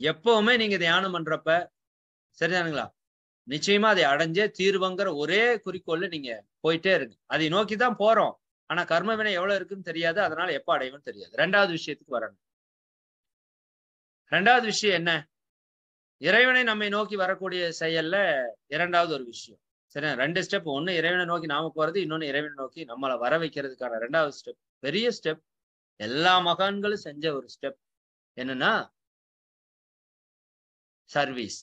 எப்பவுமே நீங்க தியானம் பண்றப்ப, சரிதானுங்களா, நிச்சயமா அதை அடைஞ்சே தீர்வுங்கிற ஒரே குறிக்கோள்ல நீங்க போயிட்டே இருக்கு. அதை நோக்கிதான் போறோம். ஆனா கர்ம வினை எவ்வளவு இருக்குன்னு தெரியாது, அதனால எப்ப அடையும் தெரியாது. ரெண்டாவது விஷயத்துக்கு வரணும். ரெண்டாவது விஷயம் என்ன? இறைவனை நம்மை நோக்கி வரக்கூடிய செயல்ல இரண்டாவது ஒரு விஷயம். சரி, 2 ஸ்டெப். ஒண்ணு இறைவனை நோக்கி நாம போறது, இன்னொன்னு இறைவனை நோக்கி நம்மளை வர வைக்கிறதுக்கான 2வது ஸ்டெப். பெரிய ஸ்டெப், எல்லா மகான்களும் செஞ்ச ஒரு ஸ்டெப். என்னன்னா சர்வீஸ்.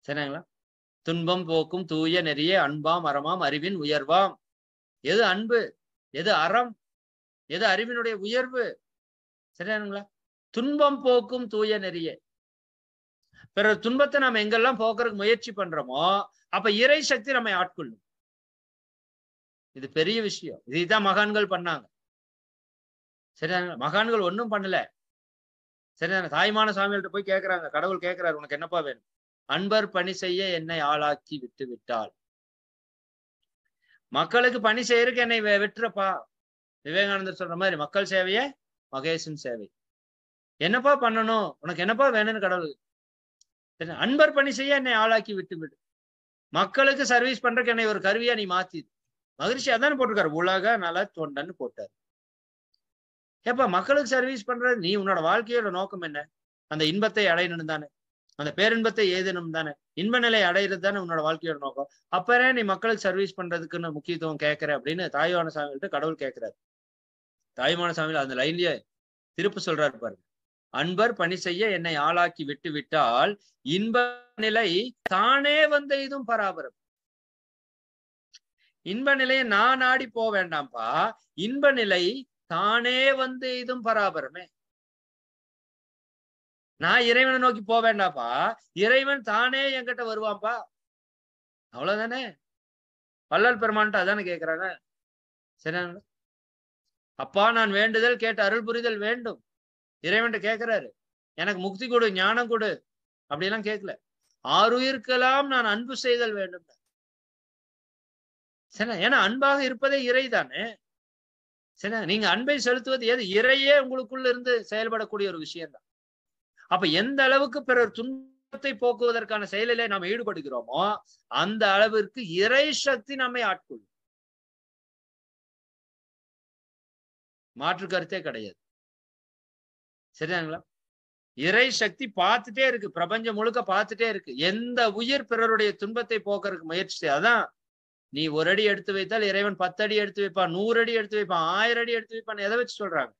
சரிங்களா? துன்பம் போக்கும் தூய நெறியே அன்பாம் அறமாம் அறிவின் உயர்வாம். எது அன்பு, எது அறம், எது அறிவினுடைய உயர்வு? சரியானுங்களா? துன்பம் போக்கும் தூய நெறியே. பிறகு துன்பத்தை நம்ம எங்கெல்லாம் போக்குறதுக்கு முயற்சி பண்றோமோ அப்ப இறை சக்தி நம்மை ஆட்கொள்ளும். இது பெரிய விஷயம். இதுதான் மகான்கள் பண்ணாங்க. சரியா? மகான்கள் ஒன்றும் பண்ணல. சரிதானே? தாய்மான சாமிகள்கிட்ட போய் கேட்கிறாங்க, கடவுள் கேட்கிறாரு, உனக்கு என்னப்பா வேணும்? அன்பர் பணி செய்ய என்னை ஆளாக்கி விட்டு விட்டால். மக்களுக்கு பணி செய்யறதுக்கு என்னை விட்டுறப்பா. விவேகானந்தர் சொல்ற மாதிரி மக்கள் சேவையே மகேசன் சேவை. என்னப்பா பண்ணணும், உனக்கு என்னப்பா வேணும்னு கடவுள். அன்பர் பணி செய்ய என்னை ஆளாக்கி விட்டு விடு. மக்களுக்கு சர்வீஸ் பண்றதுக்கு என்னை ஒரு கருவியா நீ மாத்தி. மகிழ்ச்சி அதானே போட்டிருக்காரு, உலக நல தொண்டன்னு போட்டாரு. ஏப்பா மக்களுக்கு சர்வீஸ் பண்றது, நீ உன்னோட வாழ்க்கையோட நோக்கம் என்ன? அந்த இன்பத்தை அடையணும் தானே, அந்த பேரின்பத்தை ஏதனும் தானே, இன்ப நிலை அடையிறது தானே உன்னோட வாழ்க்கையோட நோக்கம். அப்பறே நீ மக்களுக்கு சர்வீஸ் பண்றதுக்குன்னு முக்கியத்துவம் கேட்கிற அப்படின்னு தாய்மான சாமிகிட்ட கடவுள் கேட்கிறாரு. தாய்மான சாமியில் அந்த லைன்லயே திருப்பு சொல்றாரு பாருங்க, அன்பர் பணி செய்ய என்னை ஆளாக்கி விட்டு விட்டால் இன்ப நிலை தானே வந்த இதுவும் பராபரம். இன்ப நிலையை நான் நாடி போக வேண்டாம்ப்பா, இன்ப நிலை தானே வந்து இதுவும் பராபரமே. நான் இறைவனை நோக்கி போக வேண்டாப்பா, இறைவன் தானே என்கிட்ட வருவான்ப்பா. அவ்வளவுதானே? வள்ளல் பெருமான்ட்டு அதானே கேட்கிறாங்க. சரிங்களா? அப்பா நான் வேண்டுதல் கேட்டு அருள் புரிதல் வேண்டும். இறைவன் கேட்கிறாரு, எனக்கு முக்தி கொடு, ஞானம் கொடு அப்படியெல்லாம் கேட்கல. ஆறுயிர்க்கெல்லாம் நான் அன்பு செய்தல் வேண்டும். சரி, ஏன்னா அன்பாக இருப்பதே இறை தானே. சரி, நீங்க அன்பை செலுத்துவது எது? இறையே உங்களுக்குள்ள இருந்து செயல்படக்கூடிய ஒரு விஷயம் தான். அப்ப எந்த அளவுக்கு பிறர் துன்பத்தை போக்குவதற்கான செயலிலே நாம் ஈடுபடுகிறோமோ அந்த அளவிற்கு இறை சக்தி நம்மை ஆட்கொள்ளும். மாற்று கருத்தே கிடையாது. சரியாங்களா? இறை சக்தி பார்த்துட்டே இருக்கு, பிரபஞ்சம் முழுக்க பார்த்துட்டே இருக்கு. எந்த உயிர் பிறருடைய துன்பத்தை போக்குறதுக்கு முயற்சி, அதான் நீ 1 அடி எடுத்து வைத்தால் இறைவன் 10 அடி எடுத்து வைப்பான், 100 அடி எடுத்து வைப்பான், 1000 அடி எடுத்து வைப்பான். எதை வச்சு சொல்றாங்க?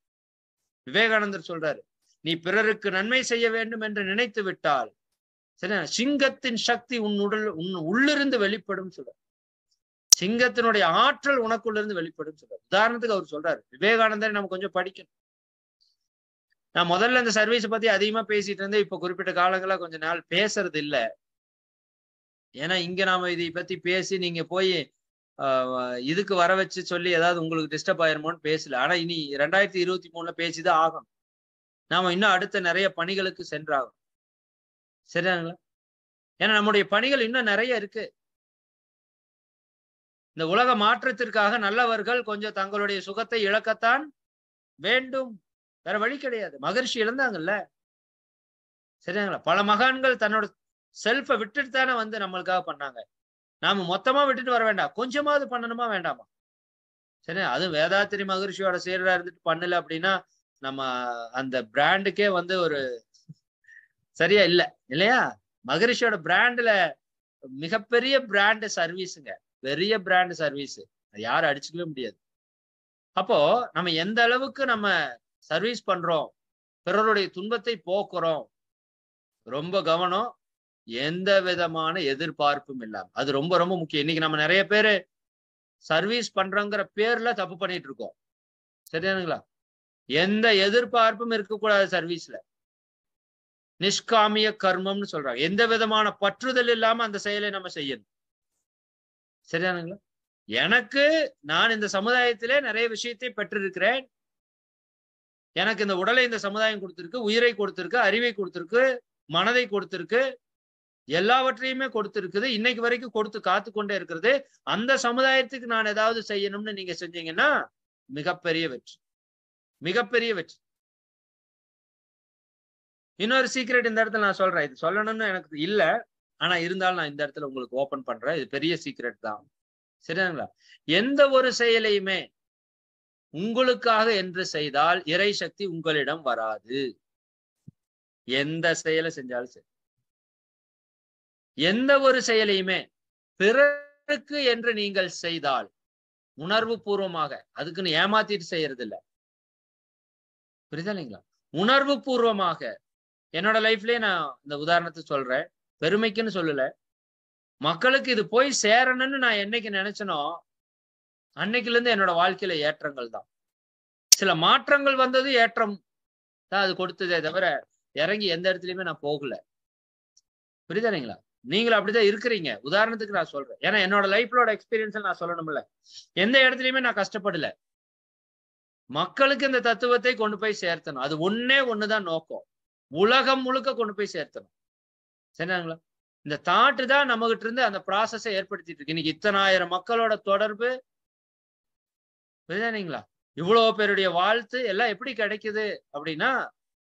விவேகானந்தர் சொல்றாரு, நீ பிறருக்கு நன்மை செய்ய வேண்டும் என்று நினைத்து விட்டால் சரி, சிங்கத்தின் சக்தி உன் உள்ளிருந்து வெளிப்படும் சொல்ற. சிங்கத்தினுடைய ஆற்றல் உனக்குள்ள இருந்து வெளிப்படும் சொல்ற. உதாரணத்துக்கு அவர் சொல்றாரு, விவேகானந்தரை நம்ம கொஞ்சம் படிக்கணும். நான் முதல்ல இந்த சர்வீஸ் பத்தி அதிகமா பேசிட்டு இருந்தேன். இப்ப குறிப்பிட்ட காலங்களா கொஞ்ச நாள் பேசுறது இல்லை. ஏன்னா இங்க நாம இதை பத்தி பேசி நீங்க போய் இதுக்கு வர வச்சு சொல்லி ஏதாவது உங்களுக்கு டிஸ்டர்ப் ஆயிருமோன்னு பேசல. ஆனா இனி 2023 பேசிதான் ஆகணும். நாம இன்னும் அடுத்த நிறைய பணிகளுக்கு சென்றாகும். சரியாங்களா? ஏன்னா நம்முடைய பணிகள் இன்னும் நிறைய இருக்கு. இந்த உலக மாற்றத்திற்காக நல்லவர்கள் கொஞ்சம் தங்களுடைய சுகத்தை இழக்கத்தான் வேண்டும். வேற வழி கிடையாது. மகரிஷி இழந்தாங்கல்ல. சரியாங்களா? பல மகான்கள் தன்னோட செல்ஃபை விட்டுட்டு தானே வந்து நம்மளுக்காக பண்ணாங்க. நாம மொத்தமா விட்டுட்டு வர வேண்டாம். கொஞ்சமாவது பண்ணணுமா வேண்டாமா? சரி, அதுவும் வேதாத்திரி மகரிஷியோட சீடரா இருந்துட்டு பண்ணல அப்படின்னா நம்ம அந்த பிராண்டுக்கே வந்து ஒரு சரியா இல்ல இல்லையா? மகரிஷியோட பிராண்ட்ல மிகப்பெரிய பிராண்ட் சர்வீஸுங்க. பெரிய பிராண்ட் சர்வீஸ். யாரும் அடிச்சுக்கவே முடியாது. அப்போ நம்ம எந்த அளவுக்கு நம்ம சர்வீஸ் பண்றோம், பிறருடைய துன்பத்தை போக்குறோம், ரொம்ப கவனம். எந்த விதமான எதிர்பார்ப்பும் இல்லாம. அது ரொம்ப ரொம்ப முக்கியம். இன்னைக்கு நம்ம நிறைய பேரு சர்வீஸ் பண்றோங்கிற பேர்ல தப்பு பண்ணிட்டு இருக்கோம். சரியானுங்களா? எந்த எதிர்பார்ப்பும் இருக்கக்கூடாது சர்வீஸ்ல. நிஷ்காமிய கர்மம்னு சொல்றாங்க. எந்த விதமான பற்றுதல் இல்லாம அந்த செயலை நம்ம செய்யணும். சரியானுங்களா? எனக்கு நான் இந்த சமுதாயத்திலே நிறைய விஷயத்தை பெற்றிருக்கிறேன். எனக்கு இந்த உடலை இந்த சமுதாயம் கொடுத்திருக்கு, உயிரை கொடுத்திருக்கு, அறிவை கொடுத்திருக்கு, மனதை கொடுத்திருக்கு, எல்லாவற்றையுமே கொடுத்திருக்குது. இன்னைக்கு வரைக்கும் கொடுத்து காத்து கொண்டே இருக்கிறது. அந்த சமுதாயத்துக்கு நான் ஏதாவது செய்யணும்னு நீங்க செஞ்சீங்கன்னா மிகப்பெரிய வெற்றி. மிகப்பெரிய வெற்றி. இன்னொரு சீக்ரெட் இந்த இடத்துல நான் சொல்றேன். இது சொல்லணும்னு எனக்கு இல்ல. ஆனா இருந்தாலும் நான் இந்த இடத்துல உங்களுக்கு ஓபன் பண்றேன். இது பெரிய சீக்ரெட் தான். சரிங்களா? எந்த ஒரு செயலையுமே உங்களுக்காக என்று செய்தால் இறை சக்தி உங்களிடம் வராது. எந்த செயலை செஞ்சாலும் சரி. எந்த ஒரு செயலையுமே பிறருக்கு என்று நீங்கள் செய்தால் உணர்வு பூர்வமாக, அதுக்குன்னு ஏமாத்திட்டு செய்யறது இல்ல. புரியுதா இல்லைங்களா? உணர்வு பூர்வமாக. என்னோட லைஃப்லயே நான் இந்த உதாரணத்தை சொல்றேன். பெருமைக்குன்னு சொல்லல. மக்களுக்கு இது போய் சேரணும்னு நான் என்னைக்கு நினைச்சனோ அன்னைக்குல இருந்து என்னோட வாழ்க்கையில ஏற்றங்கள் தான். சில மாற்றங்கள் வந்தது, ஏற்றம் தான் அது கொடுத்ததே தவிர இறங்கி எந்த இடத்துலயுமே நான் போகல. புரியுதா இல்லைங்களா? நீங்களும் அப்படிதான் இருக்கிறீங்க. உதாரணத்துக்கு நான் சொல்றேன். ஏன்னா என்னோட லைஃப்லோட எக்ஸ்பீரியன்ஸ் நான் சொல்லணும்ல. எந்த இடத்துலயுமே நான் கஷ்டப்படல. மக்களுக்கு இந்த தத்துவத்தை கொண்டு போய் சேர்த்தணும். அது ஒன்னே ஒண்ணுதான் நோக்கம். உலகம் முழுக்க கொண்டு போய் சேர்த்தணும். சரிங்களா? இந்த தாட்டு தான் நம்ம கிட்ட இருந்து அந்த ப்ராசஸை ஏற்படுத்திட்டு இருக்கு. இன்னைக்கு இத்தனாயிரம் மக்களோட தொடர்பு. புரியுதாங்களா? இவ்வளவு பேருடைய வாழ்த்து எல்லாம் எப்படி கிடைக்குது அப்படின்னா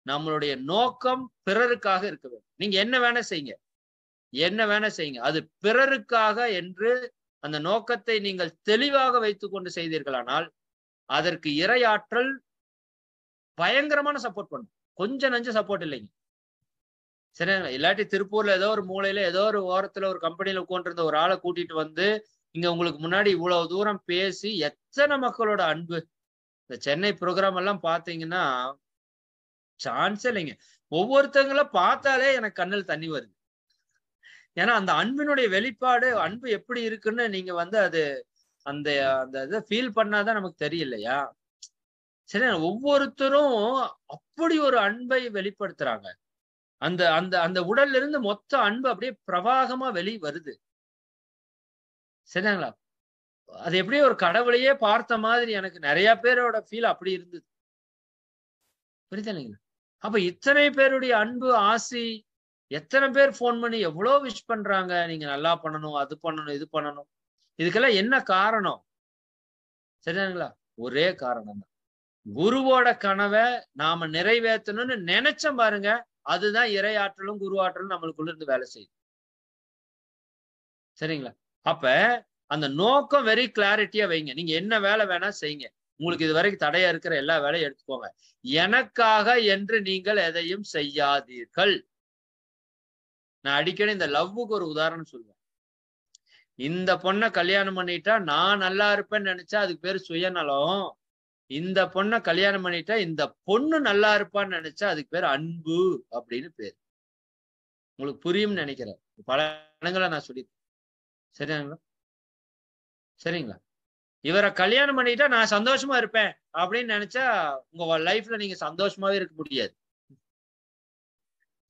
நம்மளுடைய நோக்கம் பிறருக்காக இருக்க வேண்டும். நீங்க என்ன வேணா செய்யுங்க, என்ன வேணா செய்யுங்க. அது பிறருக்காக என்று அந்த நோக்கத்தை நீங்கள் தெளிவாக வைத்துக் கொண்டு செய்தீர்களானால் அதற்கு இறையாற்றல் பயங்கரமான சப்போர்ட் பண்ணும். கொஞ்சம் நஞ்ச சப்போர்ட் இல்லைங்க. சரிங்களா? இல்லாட்டி திருப்பூர்ல ஏதோ ஒரு மூலையில ஏதோ ஒரு ஓரத்துல ஒரு கம்பெனியில உட்காந்துருந்த ஒரு ஆளை கூட்டிட்டு வந்து இங்க உங்களுக்கு முன்னாடி இவ்வளவு தூரம் பேசி எத்தனை மக்களோட அன்பு. இந்த சென்னை ப்ரோக்ராம் எல்லாம் பாத்தீங்கன்னா சான்ஸே இல்லைங்க. ஒவ்வொருத்தங்களை பார்த்தாலே எனக்கு கண்ணில் தண்ணி வருது. ஏன்னா அந்த அன்பினுடைய வெளிப்பாடு, அன்பு எப்படி இருக்குன்னு நீங்க வந்து அது அந்த அந்த இதை ஃபீல் பண்ணாதான் நமக்கு தெரியலையா? சரி, ஒவ்வொருத்தரும் அப்படி ஒரு அன்பை வெளிப்படுத்துறாங்க. அந்த அந்த அந்த உடல்ல இருந்து மொத்த அன்பு அப்படியே பிரவாகமா வெளி வருது. சரிங்களா? அது எப்படியே ஒரு கடவுளையே பார்த்த மாதிரி எனக்கு நிறைய பேரோட ஃபீல் அப்படி இருந்தது. புரியுதா இல்லைங்களா? அப்ப இத்தனை பேருடைய அன்பு, ஆசி, எத்தனை பேர் போன் பண்ணி எவ்வளவு விஷ் பண்றாங்க. நீங்க நல்லா பண்ணணும், அது பண்ணணும், இது பண்ணணும். இதுக்கெல்லாம் என்ன காரணம்? சரிங்களா? ஒரே காரணம் தான். குருவோட கனவை நாம நிறைவேற்றணும்னு நினைச்ச பாருங்க, அதுதான் இறையாற்றலும் குருவாற்றலும் நம்மளுக்குள்ள இருந்து வேலை செய்யுது. சரிங்களா? அப்ப அந்த நோக்கம் வெரி கிளாரிட்டியா வைங்க. நீங்க என்ன வேலை வேணா செய்யுங்க. உங்களுக்கு இது வரைக்கும் தடையா இருக்கிற எல்லா வேலையும் எடுத்துக்கோங்க. எனக்காக என்று நீங்கள் எதையும் செய்யாதீர்கள். நான் அடிக்கடி இந்த லவ்வுக்கு ஒரு உதாரணம் சொல்லுவேன். இந்த பொண்ணை கல்யாணம் பண்ணிட்டா நான் நல்லா இருப்பேன்னு நினைச்சா அதுக்கு பேரு சுயநலம். இந்த பொண்ணை கல்யாணம் பண்ணிட்டா இந்த பொண்ணு நல்லா இருப்பான்னு நினைச்சா அதுக்கு பேர் அன்பு அப்படின்னு பேரு. உங்களுக்கு புரியும்னு நினைக்கிறேன். பல இடங்களை நான் சொல்லி. சரிங்களா? சரிங்களா? இவரை கல்யாணம் பண்ணிட்டா நான் சந்தோஷமா இருப்பேன் அப்படின்னு நினைச்சா உங்க லைஃப்ல நீங்க சந்தோஷமாவே இருக்க முடியாது.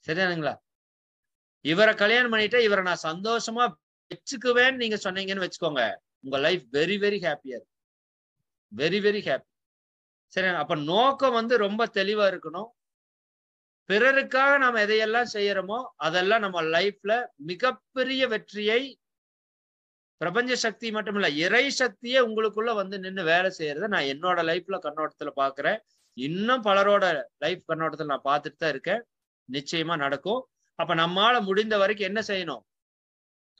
சரியானுங்களா? இவரை கல்யாணம் பண்ணிட்டா இவரை நான் சந்தோஷமா வச்சுக்குவேன்னு நீங்க சொன்னீங்கன்னு வச்சுக்கோங்க, உங்க லைஃப் வெரி வெரி ஹாப்பியா இருக்கும். Very very happy. சரி, அப்ப நோக்கம் வந்து ரொம்ப தெளிவா இருக்கணும். பிறருக்காக நாம எதையெல்லாம் செய்யறோமோ அதெல்லாம் நம்ம லைஃப்ல மிகப்பெரிய வெற்றியை, பிரபஞ்ச சக்தி மட்டும் இல்ல, இறை சக்தியே உங்களுக்குள்ள வந்து நின்று வேலை செய்யறத நான் என்னோட லைஃப்ல கண்ணோட்டத்துல பாக்குறேன். இன்னும் பலரோட லைஃப் கண்ணோட்டத்துல நான் பார்த்துட்டு தான் இருக்கேன். நிச்சயமா நடக்கும். அப்ப நம்மால முடிந்த வரைக்கும் என்ன செய்யணும்?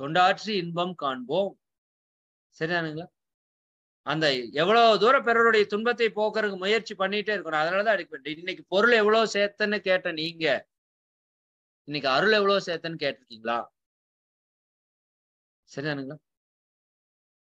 தொண்டாற்றி இன்பம் காண்போம். சரிதானுங்களா? அந்த எவ்வளவு தூரம் பிறருடைய துன்பத்தை போக்குறதுக்கு முயற்சி பண்ணிட்டே இருக்கணும். அதனாலதான் அடிப்பேன். இன்னைக்கு பொருள் எவ்வளவு சேர்த்தன்னு கேட்ட நீங்க, இன்னைக்கு அருள் எவ்வளவு சேர்த்தன்னு கேட்டிருக்கீங்களா? சரிதானுங்களா?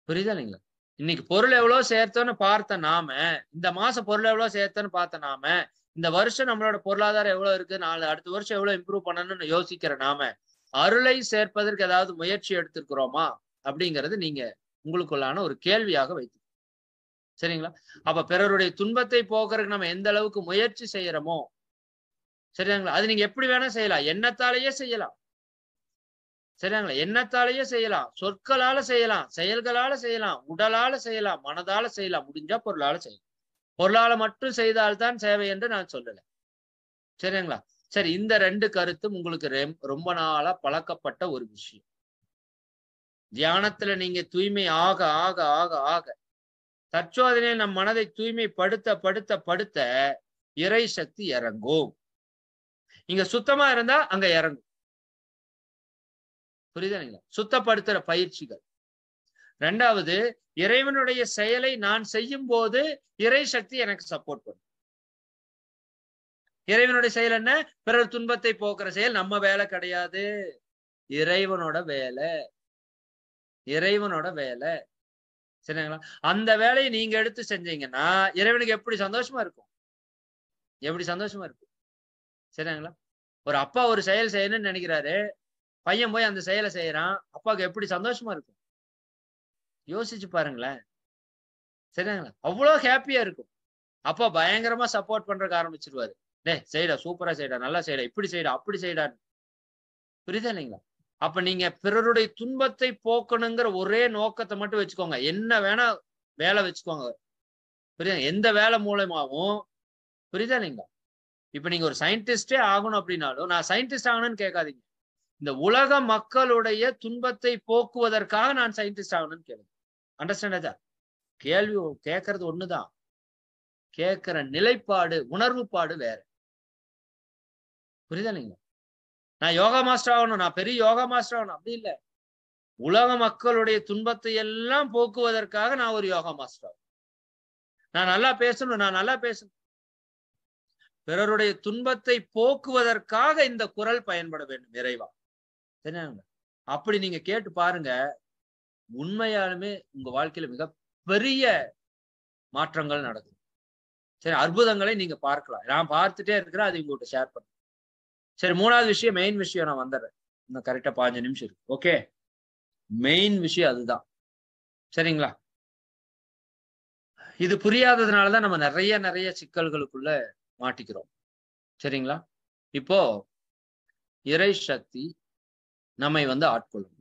புரியுதா இல்லைங்களா? இன்னைக்கு பொருள் எவ்வளவு சேர்த்தோன்னு பார்த்த நாம, இந்த மாசம் பொருள் எவ்வளவு சேர்த்தன்னு பார்த்த நாம, இந்த வருஷம் நம்மளோட பொருளாதாரம் எவ்வளவு இருக்கு, அடுத்த வருஷம் எவ்வளவு இம்ப்ரூவ் பண்ணணும்னு யோசிக்கிற நாம, அருளை சேர்ப்பதற்கு ஏதாவது முயற்சி எடுத்திருக்கிறோமா அப்படிங்கிறது நீங்க உங்களுக்குள்ளான ஒரு கேள்வியாக வைத்து. சரிங்களா? அப்ப பிறருடைய துன்பத்தை போக்குறதுக்கு நம்ம எந்த அளவுக்கு முயற்சி செய்யறோமோ, சரிங்களா, அது நீங்க எப்படி வேணா செய்யலாம். எண்ணத்தாலேயே செய்யலாம். சரிங்களா? எண்ணத்தாலேயே செய்யலாம், சொற்களால செய்யலாம், செயல்களால செய்யலாம், உடலால செய்யலாம், மனதால செய்யலாம், முடிஞ்சா பொருளால செய்யலாம். பொருளால மட்டும் செய்தால்தான் சேவை என்று நான் சொல்லல. சரிங்களா? சரி, இந்த 2 கருத்தும் உங்களுக்கு ரொம்ப நாளா பழக்கப்பட்ட ஒரு விஷயம். தியானத்துல நீங்க தூய்மை ஆக ஆக ஆக ஆக, தற்சோதனையில் நம் மனதை தூய்மைப்படுத்த படுத்த படுத்த இறை சக்தி இறங்கும். இங்க சுத்தமா இருந்தா அங்க இறங்கும். புரியுதுங்களா? சுத்தப்படுத்துற பயிற்சிகள். 2வது, இறைவனுடைய செயலை நான் செய்யும் போது இறை சக்தி எனக்கு சப்போர்ட் பண்ணும். இறைவனுடைய செயல் என்ன? பிறர் துன்பத்தை போக்குற செயல் நம்ம வேலை கிடையாது. இறைவனோட வேலை. இறைவனோட வேலை. சரிங்களா? அந்த வேலையை நீங்க எடுத்து செஞ்சீங்கன்னா இறைவனுக்கு எப்படி சந்தோஷமா இருக்கும்? எப்படி சந்தோஷமா இருக்கும்? சரிங்களா? ஒரு அப்பா ஒரு செயல் செய்யணும்னு நினைக்கிறாரு, பையன் போய் அந்த செயலை செய்யறான், அப்பாவுக்கு எப்படி சந்தோஷமா இருக்கும்? யோசிச்சு பாருங்களேன். சரிங்களா? அவ்வளவு ஹாப்பியா இருக்கும். அப்பா பயங்கரமா சப்போர்ட் பண்றதுக்கு ஆரம்பிச்சிருவாரு. டேய் செய்டா, சூப்பரா செய்டா, நல்லா செய்டா, இப்படி செய்டா, அப்படி செய்டா. புரியுதா இல்லைங்களா? அப்ப நீங்க பிறருடைய துன்பத்தை போக்கணுங்கிற ஒரே நோக்கத்தை மட்டும் வச்சுக்கோங்க. என்ன வேணா வேலை வச்சுக்கோங்க. புரியுதா? எந்த வேலை மூலமாவும், புரியுதா இல்லைங்களா? இப்ப நீங்க ஒரு சயின்டிஸ்டே ஆகணும் அப்படின்னாலும், நான் சயின்டிஸ்ட் ஆகணும்னு கேட்காதீங்க. இந்த உலக மக்களுடைய துன்பத்தை போக்குவதற்காக நான் சயின்டிஸ்ட் ஆகணும்னு கேளுங்க. அண்டர்ஸ்டாண்டா? கேள்வி கேட்கறது ஒண்ணுதான். கேட்கிற நிலைப்பாடு, உணர்வுப்பாடு வேற. புரியுதா இல்லைங்களா? நான் யோகா மாஸ்டர் ஆகணும், நான் பெரிய யோகா மாஸ்டர் ஆகணும், அப்படி இல்லை. உலக மக்களுடைய துன்பத்தை எல்லாம் போக்குவதற்காக நான் ஒரு யோகா மாஸ்டர் ஆகணும். நான் நல்லா பேசணும், நான் நல்லா பேசணும். பிறருடைய துன்பத்தை போக்குவதற்காக இந்த குரல் பயன்பட வேண்டும். இறைவா, சரிங்க? அப்படி நீங்க கேட்டு பாருங்க. உண்மையாலுமே உங்க வாழ்க்கையில மிக பெரிய மாற்றங்கள் நடக்கும். சரி, அற்புதங்களை நீங்க பார்க்கலாம். நான் பார்த்துட்டே இருக்கிறேன், அதை உங்கள்கிட்ட ஷேர் பண்ணேன். சரி, 3வது விஷயம், மெயின் விஷயம் நான் வந்துடுறேன். இன்னும் கரெக்டா 5 நிமிஷம் இருக்கு. ஓகே, மெயின் விஷயம் அதுதான். சரிங்களா? இது புரியாததுனாலதான் நம்ம நிறைய சிக்கல்களுக்குள்ள மாட்டிக்கிறோம். சரிங்களா? இப்போ இறை சக்தி நம்மை வந்து ஆட்கொள்ளும்.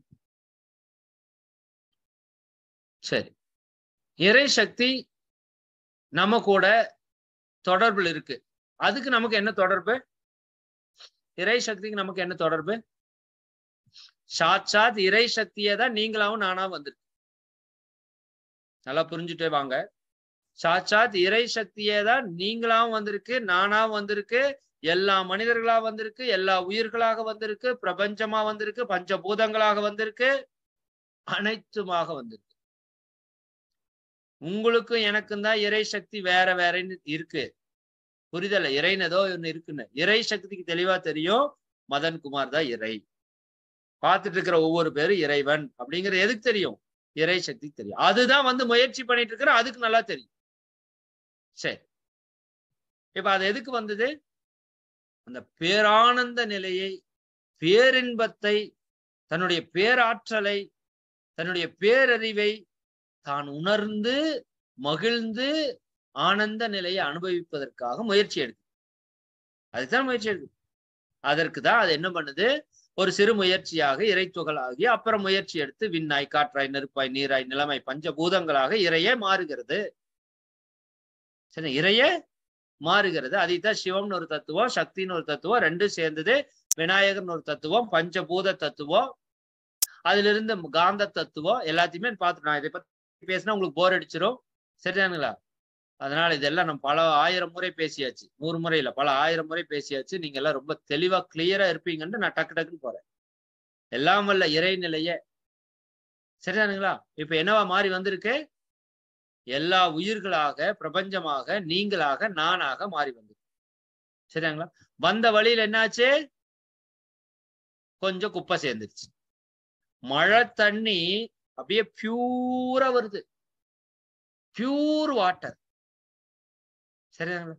சரி, இறை சக்தி நம்ம கூட தொடர்பில் இருக்கு. அதுக்கு நமக்கு என்ன தொடர்பு? இறை சக்திக்கு நமக்கு என்ன தொடர்பு? சாட்சாத் இறை சக்தியே தான் நீங்களாவும் நானாவும் வந்திருக்கு. நல்லா புரிஞ்சுட்டே வாங்க. சாட்சாத் இறை சக்தியே தான் நீங்களாவும் வந்திருக்கு, நானாவும் வந்திருக்கு, எல்லா மனிதர்களா வந்திருக்கு, எல்லா உயிர்களாக வந்திருக்கு, பிரபஞ்சமா வந்திருக்கு, பஞ்சபூதங்களாக வந்திருக்கு, அனைத்துமாக வந்திருக்கு. உங்களுக்கும் எனக்கும் தான் இறை சக்தி வேற வேறன்னு இருக்கு. புரிதல? இறைன்னு ஏதோ ஒண்ணு இருக்குன்னு. இறை சக்திக்கு தெளிவா தெரியும், மதன்குமார் தான் இறை. பார்த்துட்டு இருக்கிற ஒவ்வொரு பேரும் இறைவன் அப்படிங்கிறது எதுக்கு தெரியும்? இறை சக்தி தெரியும். அதுதான் வந்து முயற்சி பண்ணிட்டு இருக்கிற, அதுக்கு நல்லா தெரியும். சரி, இப்ப அது எதுக்கு வந்தது? அந்த பேரானந்த நிலையை, பேரின்பத்தை, தன்னுடைய பேராற்றலை, தன்னுடைய பேரறிவை தான் உணர்ந்து மகிழ்ந்து ஆனந்த நிலையை அனுபவிப்பதற்காக முயற்சி எடுக்கு. அதுதான் முயற்சி எடுக்கு. அதற்கு தான் அது என்ன பண்ணுது? ஒரு சிறு முயற்சியாக இறை துகளாகி அப்புறம் முயற்சி எடுத்து விண்ணாய், காற்றாய், நெருப்பாய், நீராய், நிலமாய், பஞ்சபூதங்களாக இறையே மாறுகிறது. சரி, இறையே மாறுகிறது. அதைத்தான் சிவம்னு ஒரு தத்துவம், சக்தின்னு ஒரு தத்துவம், ரெண்டும் சேர்ந்தது விநாயகர்னு ஒரு தத்துவம், பஞ்சபூத தத்துவம், அதுல இருந்து காந்த தத்துவம், எல்லாத்தையுமே பார்த்துட்டு நான் இதை பத்தி பேசினா உங்களுக்கு போர் அடிச்சிடும். சரிதானுங்களா? அதனால இதெல்லாம் நம்ம பல 1000 முறை பேசியாச்சு, 100 முறை இல்ல, பல 1000 முறை பேசியாச்சு. நீங்க எல்லாம் ரொம்ப தெளிவா கிளியரா இருப்பீங்கன்னு நான் டக்கு டக்குன்னு போறேன். எல்லாம் வல்ல இறைநிலையே. சரிதானுங்களா? இப்ப என்னவா மாறி வந்திருக்கு? எல்லா உயிர்களாக, பிரபஞ்சமாக, நீங்களாக, நானாக மாறி வந்திருக்கு. சரிங்களா? வந்த வழியில என்னாச்சு? கொஞ்சம் குப்பை சேர்ந்துருச்சு. மழை தண்ணி அப்படியே பியூரா வருது, பியூர் வாட்டர். சரிங்களா?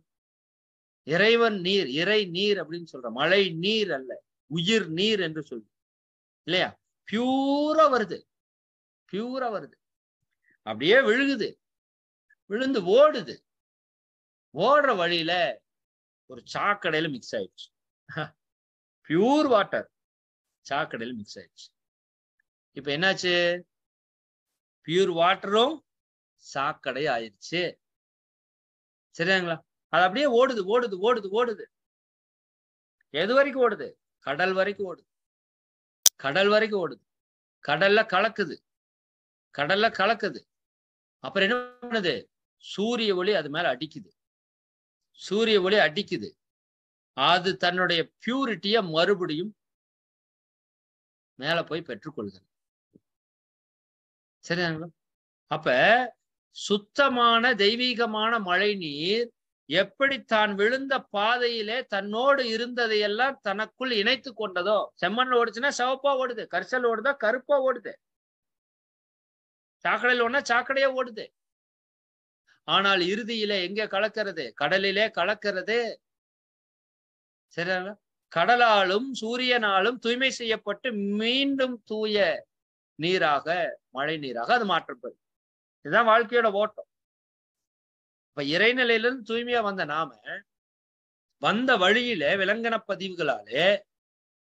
இறைவன் நீர், இறை நீர் அப்படின்னு சொல்ற, மழை நீர் அல்ல, உயிர் நீர் என்று சொல்லு இல்லையா? பியூரா வருது, பியூரா வருது, அப்படியே விழுகுது, விழுந்து ஓடுது. ஓடுற வழியில ஒரு சாக்கடையில மிக்ஸ் ஆயிடுச்சு. பியூர் வாட்டர் சாக்கடையில மிக்ஸ் ஆயிடுச்சு. இப்ப என்னாச்சு? பியூர் வாட்டரும் சாக்கடை ஆயிடுச்சு. சரிங்களா? அது அப்படியே ஓடுது ஓடுது ஓடுது ஓடுது. எது வரைக்கும் ஓடுது? கடல் வரைக்கும் ஓடுது, கடல் வரைக்கும் ஓடுது. கடல்ல கலக்குது, கடல்ல கலக்குது. அப்புறம் என்ன பண்ணுது? சூரிய ஒளி அது மேல அடிக்குது, சூரிய ஒளி அடிக்குது. அது தன்னுடைய பியூரிட்டிய மறுபடியும் மேல போய் பெற்றுக்கொள்கிறது. சரிங்களா? அப்ப சுத்தமான தெய்வீகமான மழை நீர் எப்படி தான் விழுந்த பாதையிலே தன்னோடு இருந்ததையெல்லாம் தனக்குள் இணைத்து கொண்டதோ, செம்மண்ல ஓடுச்சுன்னா சிவப்பா ஓடுது, கரிசல் ஓடுதா கருப்பா ஓடுது, சாக்கடையில் ஓடுனா சாக்கடையா ஓடுது. ஆனால் இறுதியிலே எங்க கலக்கிறது? கடலிலே கலக்கிறது. சரிங்களா? கடலாலும் சூரியனாலும் தூய்மை செய்யப்பட்டு மீண்டும் தூய நீராக, மழை நீராக அது மாற்றப்படும். இதுதான் வாழ்க்கையோட ஓட்டம். இப்ப இறைநிலையிலிருந்து தூய்மையா வந்த நாம வந்த வழியில விலங்கன பதிவுகளாலே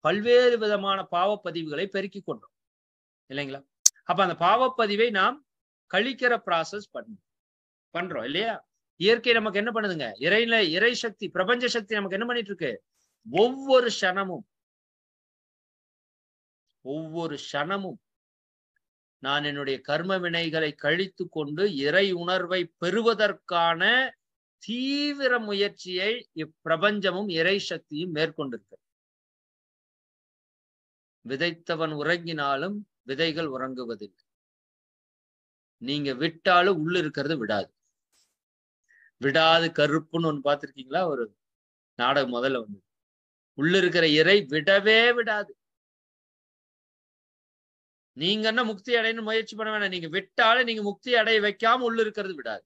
பல்வேறு விதமான பாவப்பதிவுகளை பெருக்கி கொண்டோம் இல்லைங்களா? அப்ப அந்த பாவப்பதிவை நாம் கழிக்கிற ப்ராசஸ் பண்றோம் இல்லையா? இயற்கை நமக்கு என்ன பண்ணுதுங்க? இறை சக்தி, பிரபஞ்ச சக்தி நமக்கு என்ன பண்ணிட்டு இருக்கு? ஒவ்வொரு க்ஷணமும் நான் என்னுடைய கர்ம வினைகளை கழித்து கொண்டு இறை உணர்வை பெறுவதற்கான தீவிர முயற்சியை இப்பிரபஞ்சமும் இறை சக்தியும் மேற்கொண்டிருக்க. விதைத்தவன் உறங்கினாலும் விதைகள் உறங்குவதில்லை. நீங்க விட்டாலும் உள்ள இருக்கிறது விடாது. விடாது கருப்புன்னு ஒண்ணு பார்த்திருக்கீங்களா? ஒரு நாடகம் முதல்ல வந்து உள்ள இருக்கிற இறை விடவே விடாது. நீங்க என்ன முக்தி அடையணும் முயற்சி பண்ண வேணாம், நீங்க விட்டாலும் நீங்க முக்தி அடைய வைக்காம உள்ள இருக்கிறது விடாது.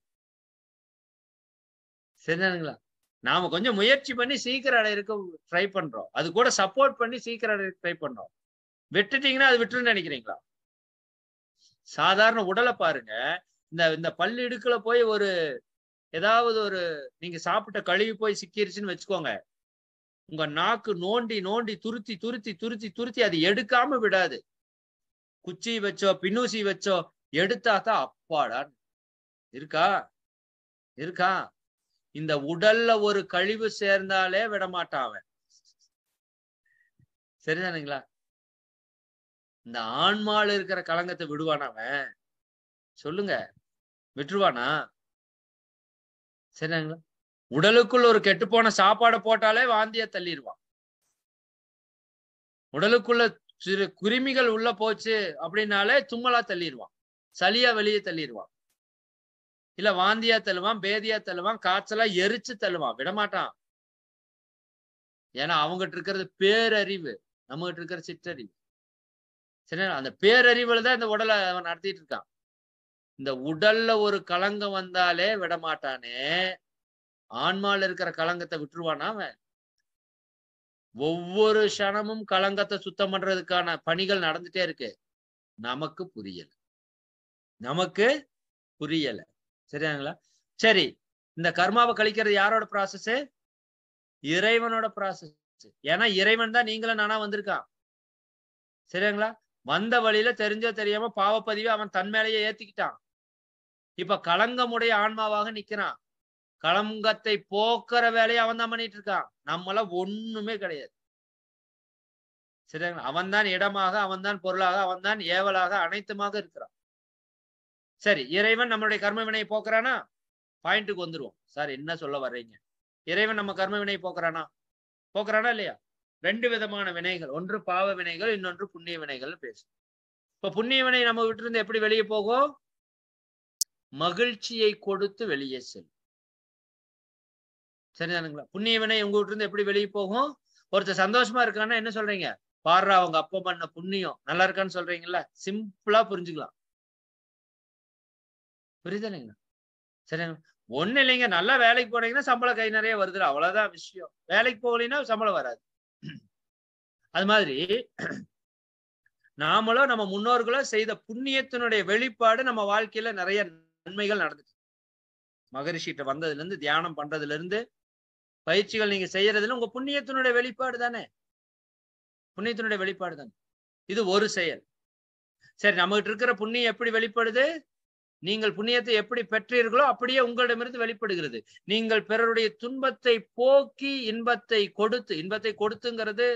சரிதானுங்களா? நாம கொஞ்சம் முயற்சி பண்ணி சீக்கிரம் அடையிறதுக்கு ட்ரை பண்றோம், அது கூட சப்போர்ட் பண்ணி சீக்கிரம் அடைய ட்ரை பண்றோம். விட்டுட்டீங்கன்னா அது விட்டுன்னு நினைக்கிறீங்களா? சாதாரண உடலை பாருங்க. இந்த பல்லு இடுக்குல போய் ஒரு ஏதாவது ஒரு நீங்க சாப்பிட்ட கழுவி போய் சிக்கிருச்சுன்னு வச்சுக்கோங்க, உங்க நாக்கு நோண்டி நோண்டி துருத்தி துருத்தி துருத்தி துருத்தி அது எடுக்காம விடாது. குச்சி வச்சோ பின்னூசி வச்சோ எடுத்தாதான் அப்பாடா இருக்கா இருக்கா. இந்த உடல்ல ஒரு கழிவு சேர்ந்தாலே விடமாட்டான் அவன். சரிதானுங்களா? இந்த ஆன்மால இருக்கிற களங்கத்தை விடுவான் அவன்? சொல்லுங்க, விட்டுருவானா? சரிங்களா? உடலுக்குள் ஒரு கெட்டுப்போன சாப்பாடை போட்டாலே வாந்திய தள்ளிடுவான். உடலுக்குள்ள சிறு குருமிகள் உள்ள போச்சு அப்படின்னாலே தும்மலா தள்ளிடுவான், சளியா வெளியே தள்ளிடுவான், இல்ல வாந்தியா தள்ளுவான், பேதியா தள்ளுவான், காய்ச்சலா எரிச்சு தள்ளுவான், விடமாட்டான். ஏன்னா அவங்ககிட்ட இருக்கிறது பேரறிவு, நம்ம கிட்ட இருக்கிற சிற்றறிவு. சரி, அந்த பேரறிவுல தான் இந்த உடலை அவன் நடத்திட்டு இருக்கான். இந்த உடல்ல ஒரு களங்கம் வந்தாலே விடமாட்டானே, ஆன்மால இருக்கிற களங்கத்தை விட்டுருவானா அவன்? ஒவ்வொரு க்ஷணமும் களங்கத்தை சுத்தம் பண்றதுக்கான பணிகள் நடந்துட்டே இருக்கு. நமக்கு புரியல, நமக்கு புரியல. சரியாங்களா? சரி, இந்த கர்மாவை கழிக்கிறது யாரோட ப்ராசஸ்? இறைவனோட ப்ராசஸ். ஏன்னா இறைவன் தான் நீங்களும் நானா வந்திருக்கான். சரிங்களா? வந்த வழியில தெரிஞ்சோ தெரியாம பாவப்பதிவை அவன் தன் மேலேயே ஏத்திக்கிட்டான். இப்ப களங்கமுடைய ஆன்மாவாக நிக்கிறான். களங்கத்தை போக்குற வேலையை அவன் தான் பண்ணிட்டு இருக்கான். நம்மள ஒண்ணுமே கிடையாது. சரிங்களா? அவன் தான் இடமாக, அவன் தான் பொருளாக, அவன் தான் ஏவலாக, அனைத்துமாக இருக்கிறான். சரி, இறைவன் நம்மளுடைய கர்ம வினையை போக்குறானா? பாயிண்ட்டுக்கு வந்துருவோம். சார் என்ன சொல்ல வர்றீங்க? இறைவன் நம்ம கர்ம வினையை போக்குறானா? போக்குறானா இல்லையா? 2 விதமான வினைகள். ஒன்று பாவ வினைகள், இன்னொன்று புண்ணிய வினைகள் பேசும். இப்ப புண்ணிய வினை நம்ம விட்டு இருந்து எப்படி வெளியே போகும்? மகிழ்ச்சியை கொடுத்து வெளியே செல்லும். சரிதானுங்களா? புண்ணிய வினை உங்க விட்டு இருந்து எப்படி வெளியே போகும்? ஒருத்தர் சந்தோஷமா இருக்கான்னா என்ன சொல்றீங்க? பாடுறா அவங்க அப்பா பண்ண புண்ணியம் நல்லா இருக்கான்னு சொல்றீங்கல்ல. சிம்பிளா புரிஞ்சுக்கலாம். புரியுதுங்களா? சரிங்க. ஒண்ணு இல்லைங்க, நல்லா வேலைக்கு போனீங்கன்னா சம்பளம் கை நிறைய வருது, அவ்வளவுதான் விஷயம். வேலைக்கு போகலைன்னா சம்பளம் வராது. அது மாதிரி நாமளோ நம்ம முன்னோர்களோ செய்த புண்ணியத்தினுடைய வெளிப்பாடு நம்ம வாழ்க்கையில நிறைய நன்மைகள் நடந்துச்சு. மகரிஷிட்ட வந்ததுல இருந்து, தியானம் பண்றதுல இருந்து, பயிற்சிகள் நீங்க செய்யறதுல உங்க புண்ணியத்தினுடைய வெளிப்பாடு தானே. புண்ணியத்தினுடைய வெளிப்பாடு தானே. இது ஒரு செயல். சரி, நம்மகிட்ட இருக்கிற புண்ணியம் எப்படி வெளிப்படுது? நீங்கள் புண்ணியத்தை எப்படி பெற்றீர்களோ அப்படியே உங்களிடமிருந்து வெளிப்படுகிறது. நீங்கள் பிறருடைய துன்பத்தை போக்கி இன்பத்தை கொடுத்து, இன்பத்தை கொடுத்துங்கிறது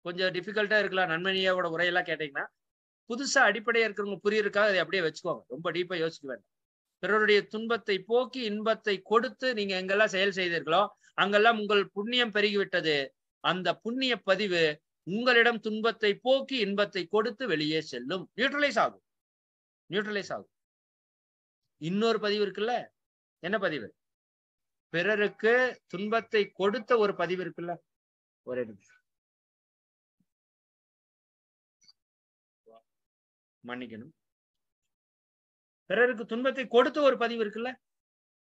கொஞ்சம் டிஃபிகல்ட்டா இருக்கலாம். நன்மணியோட உரையெல்லாம் கேட்டீங்கன்னா, புதுசா அடிப்படையா இருக்கிறவங்க புரியறதுக்காக அதை அப்படியே வச்சுக்கோங்க. ரொம்ப டீப்பா யோசிக்க வேண்டாம். பிறருடைய துன்பத்தை போக்கி இன்பத்தை கொடுத்து நீங்க எங்கெல்லாம் செயல் செய்தீர்களோ அங்கெல்லாம் உங்கள் புண்ணியம் பெருகிவிட்டது. அந்த புண்ணிய பதிவு உங்களிடம் துன்பத்தை போக்கி இன்பத்தை கொடுத்து வெளியே செல்லும். நியூட்ரலைஸ் ஆகும். நியூட்ரலைஸ் ஆகும். இன்னொரு பதிவு இருக்குல்ல, என்ன பதிவு? பிறருக்கு துன்பத்தை கொடுத்த ஒரு பதிவு இருக்குல்ல. ஒரே நிமிஷம், மன்னிக்கணும். பிறருக்கு துன்பத்தை கொடுத்த ஒரு பதிவு இருக்குல்ல,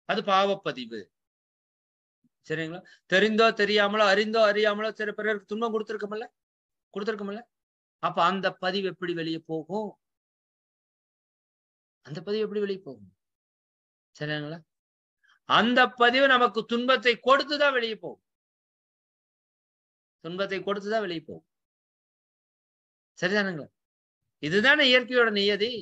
அது பாவப்பதிவு. சரிங்களா? தெரிந்தோ தெரியாமலோ, அறிந்தோ அறியாமலோ சில பிறருக்கு துன்பம் கொடுத்திருக்கோம்ல. அப்ப அந்த பதிவு எப்படி வெளியே போகும்? அந்த பதிவு எப்படி வெளியே போகும்? சரிங்களா? அந்த பதிவு நமக்கு துன்பத்தை கொடுத்துதான் வெளியே போகும். துன்பத்தை கொடுத்துதான் வெளியே போகும். சரிதானுங்களா? இதுதானே இயற்கையோட நியதி.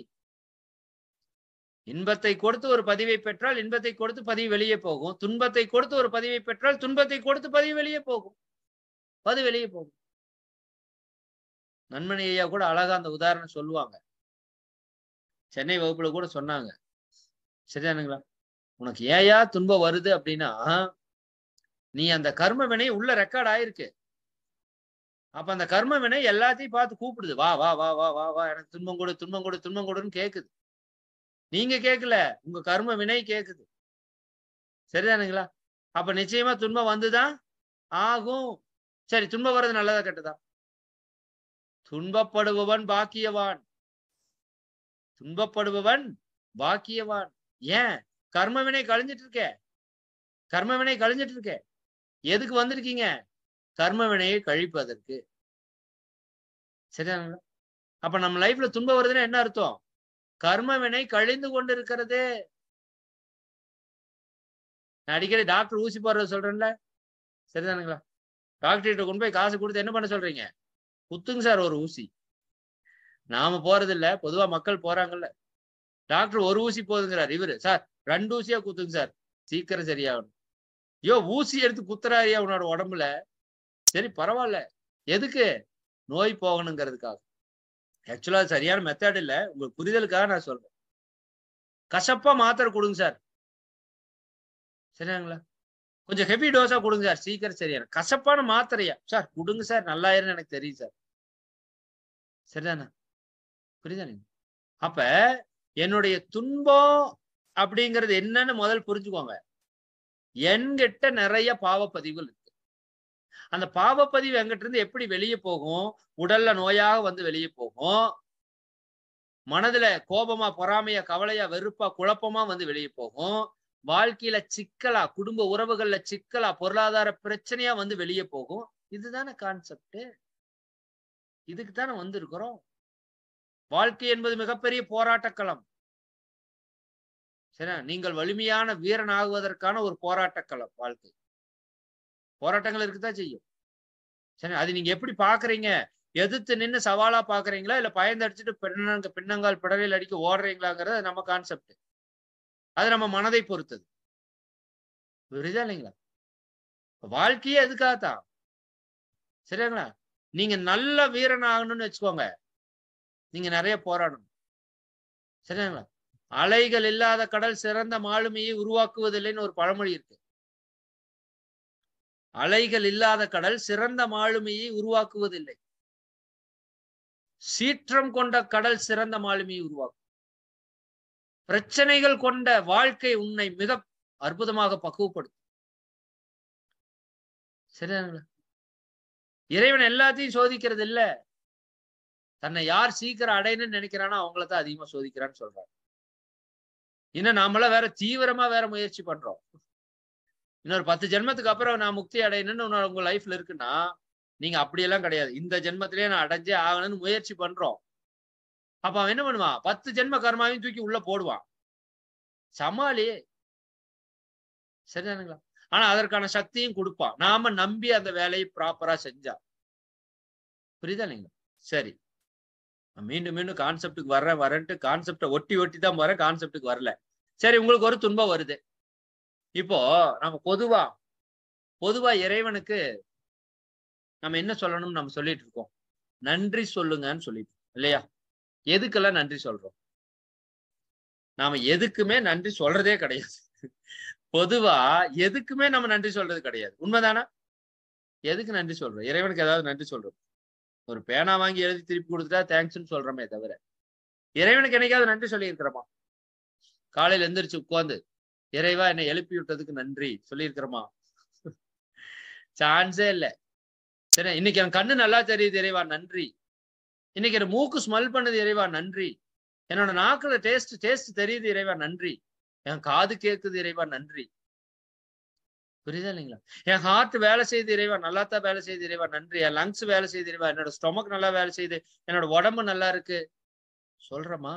இன்பத்தை கொடுத்து ஒரு பதிவை பெற்றால் இன்பத்தை கொடுத்து பதிவு வெளியே போகும். துன்பத்தை கொடுத்து ஒரு பதிவை பெற்றால் துன்பத்தை கொடுத்து பதிவு வெளியே போகும். பதிவு வெளியே போகும். நன்மணி ஐயா கூட அழகா அந்த உதாரணம் சொல்லுவாங்க. சென்னை வகுப்புல கூட சொன்னாங்க. சரிதானுங்களா? உனக்கு ஏயா துன்பம் வருது அப்படின்னா, நீ அந்த கர்ம வினை உள்ள ரெக்கார்ட் ஆயிருக்கு. அப்ப அந்த கர்ம வினை எல்லாத்தையும் பார்த்து கூப்பிடுது. வா வா வா வா வா வா, எனக்கு துன்பம் கொடு துன்பம் கொடு துன்பம் கொடுன்னு கேக்குது. நீங்க கேட்கல, உங்க கர்ம வினை கேக்குது. சரிதானுங்களா? அப்ப நிச்சயமா துன்பம் வந்துதான் ஆகும். சரி, துன்பம் வர்றது நல்லதா கெட்டதா? துன்பப்படுபவன் பாக்கியவான். துன்பப்படுபவன் பாக்கியவான். ஏன்? கர்ம வினை கழிஞ்சிட்டு இருக்க. கர்ம வினை கழிஞ்சிட்டு இருக்க. எதுக்கு வந்திருக்கீங்க? கர்ம வினையை கழிப்பதற்கு. சரிதானுங்களா? அப்ப நம்ம லைஃப்ல துன்பம் வருதுன்னா என்ன அர்த்தம்? கர்ம வினை கழிந்து கொண்டு இருக்கிறது. நான் அடிக்கடி டாக்டர் ஊசி போடுறது சொல்றேன்ல. சரிதானுங்களா? டாக்டர் கொண்டு போய் காசு கொடுத்து என்ன பண்ண சொல்றீங்க? குத்துங்க சார் ஒரு ஊசி. நாம போறது இல்ல, பொதுவா மக்கள் போறாங்கல்ல. டாக்டர் ஒரு ஊசி போதுங்கிறார். இவரு சார் 2 ஊசியா குத்துங்க சார், சீக்கிரம் சரியாகணும். ஐயோ, ஊசி எடுத்து குத்துறாரியா உன்னோட உடம்புல. சரி பரவாயில்ல, எதுக்கு? நோய் போகணுங்கிறதுக்காக. ஆக்சுவலா சரியான மெத்தட் இல்ல, உங்களுக்கு புரிதலுக்காக நான் சொல்றேன். கசப்பா மாத்திரை கொடுங்க சார். சரியாங்களா? கொஞ்சம் ஹெவி டோஸா கொடுங்க சார், சீக்கிரம் சரியான. கசப்பான மாத்திரையா சார்? கொடுங்க சார், நல்லாயிருன்னு எனக்கு தெரியும் சார். சரிதானே? புரியுதானே? அப்ப என்னுடைய துன்பம் அப்படிங்கிறது என்னன்னு முதல் புரிஞ்சுக்கோங்க. என்கிட்ட நிறைய பாவப்பதிவுகள் இருக்கு. அந்த பாவப்பதிவு என்கிட்ட இருந்து எப்படி வெளியே போகும்? உடல்ல நோயாக வந்து வெளியே போகும். மனதுல கோபமா, பொறாமையா, கவலையா, வெறுப்பா, குழப்பமா வந்து வெளியே போகும். வாழ்க்கையில சிக்கலா, குடும்ப உறவுகள்ல சிக்கலா, பொருளாதார பிரச்சனையா வந்து வெளியே போகும். இதுதானே கான்செப்ட். இதுக்கு தானே வந்திருக்கிறோம். வாழ்க்கை என்பது மிகப்பெரிய போராட்டக்களம். சரி, நீங்கள் வலிமையான வீரன் ஆகுவதற்கான ஒரு போராட்டக்களம் வாழ்க்கை. போராட்டங்கள் இருக்குதான் செய்யும். சரி, அது நீங்க எப்படி பாக்குறீங்க? எதிர்த்து நின்று சவாலா பாக்குறீங்களா, இல்ல பயந்து அடிச்சுட்டு பின்னங்கால் பிடரில் அடிக்க ஓடுறீங்களாங்கிறது நம்ம கான்செப்ட். அது நம்ம மனதை பொறுத்தது. புரியுதா இல்லைங்களா? வாழ்க்கையே எதுக்காகத்தான். சரிங்களா? நீங்க நல்ல வீரன் ஆகணும்னு வச்சுக்கோங்க, நீங்க நிறைய போராடணும். சரிங்களா? அலைகள் இல்லாத கடல் சிறந்த மாலுமியை உருவாக்குவதில்லைன்னு ஒரு பழமொழி இருக்கு. அலைகள் இல்லாத கடல் சிறந்த மாலுமியை உருவாக்குவதில்லை. சீற்றம் கொண்ட கடல் சிறந்த மாலுமியை உருவாக்கும். பிரச்சனைகள் கொண்ட வாழ்க்கை உன்னை மிக அற்புதமாக பக்குவப்படுத்தும். சரிங்களா? இறைவன் எல்லாத்தையும் சோதிக்கிறது இல்ல. தன்னை யார் சீக்கிரம் அடையணும்னு நினைக்கிறானோ அவங்களதான் அதிகமா சோதிக்கிறான்னு சொல்றாங்க. இன்னும் நாமள வேற தீவிரமா வேற முயற்சி பண்றோம். இன்னொரு 10 ஜென்மத்துக்கு அப்புறம் நான் முக்தி அடையணும்னு உங்க லைஃப்ல இருக்குன்னா, நீங்க அப்படியெல்லாம் கிடையாது. இந்த ஜென்மத்திலேயே நான் அடைஞ்சே ஆகணும்னு முயற்சி பண்றோம். அப்ப அவன் என்ன பண்ணுவான்? 10 ஜென்ம கர்மாவையும் தூக்கி உள்ள போடுவான். சமாளி. சரிதானுங்களா? ஆனா அதற்கான சக்தியும் கொடுப்பான், நாம நம்பி அந்த வேலையை ப்ராப்பரா செஞ்சா. புரியுதா இல்லைங்களா? சரி, மீண்டும் மீண்டும் கான்செப்டுக்கு வரேன்ட்டு கான்செப்டை ஒட்டி ஒட்டி தான் போறேன், கான்செப்டுக்கு வரல. சரி, உங்களுக்கு ஒரு துன்பம் வருது. இப்போ நம்ம பொதுவா இறைவனுக்கு நம்ம என்ன சொல்லணும்னு நம்ம சொல்லிட்டு இருக்கோம்? நன்றி சொல்லுங்கன்னு சொல்லிட்டு இல்லையா? எதுக்கெல்லாம் நன்றி சொல்றோம்? நாம எதுக்குமே நன்றி சொல்றதே கிடையாது. பொதுவா எதுக்குமே நம்ம நன்றி சொல்றது கிடையாது. உண்மைதானா? எதுக்கு நன்றி சொல்றோம்? இறைவனுக்கு ஏதாவது நன்றி சொல்றோம்? ஒரு பேனா வாங்கி எழுதி திருப்பி கொடுத்துட்டா தேங்க்ஸ்ன்னு சொல்றோமே தவிர, இறைவனுக்கு என்னைக்காவது நன்றி சொல்லி இருக்கிறோமா? காலையில எந்திரிச்சு உட்கார்ந்து இறைவா என்னை எழுப்பி விட்டதுக்கு நன்றி சொல்லி இருக்கிறோமா? சான்ஸே இல்ல. சரி, இன்னைக்கு என் கண்ணு நல்லா தெரியுது இறைவா நன்றி. இன்னைக்கு என் மூக்கு ஸ்மெல் பண்ணுது இறைவா நன்றி. என்னோட நாக்குல டேஸ்ட் தெரியுது இறைவா நன்றி. என் காது கேட்குது இறைவா நன்றி. புரியுதா இல்லைங்களா? என் ஹார்ட் வேலை செய்து இறைவா நல்லாத்தான் வேலை செய்து இறைவா நன்றி. என் லங்ஸ் வேலை செய்து இறைவா, என்னோட ஸ்டொமக் நல்லா வேலை செய்யுது, என்னோட உடம்பு நல்லா இருக்கு சொல்றமா?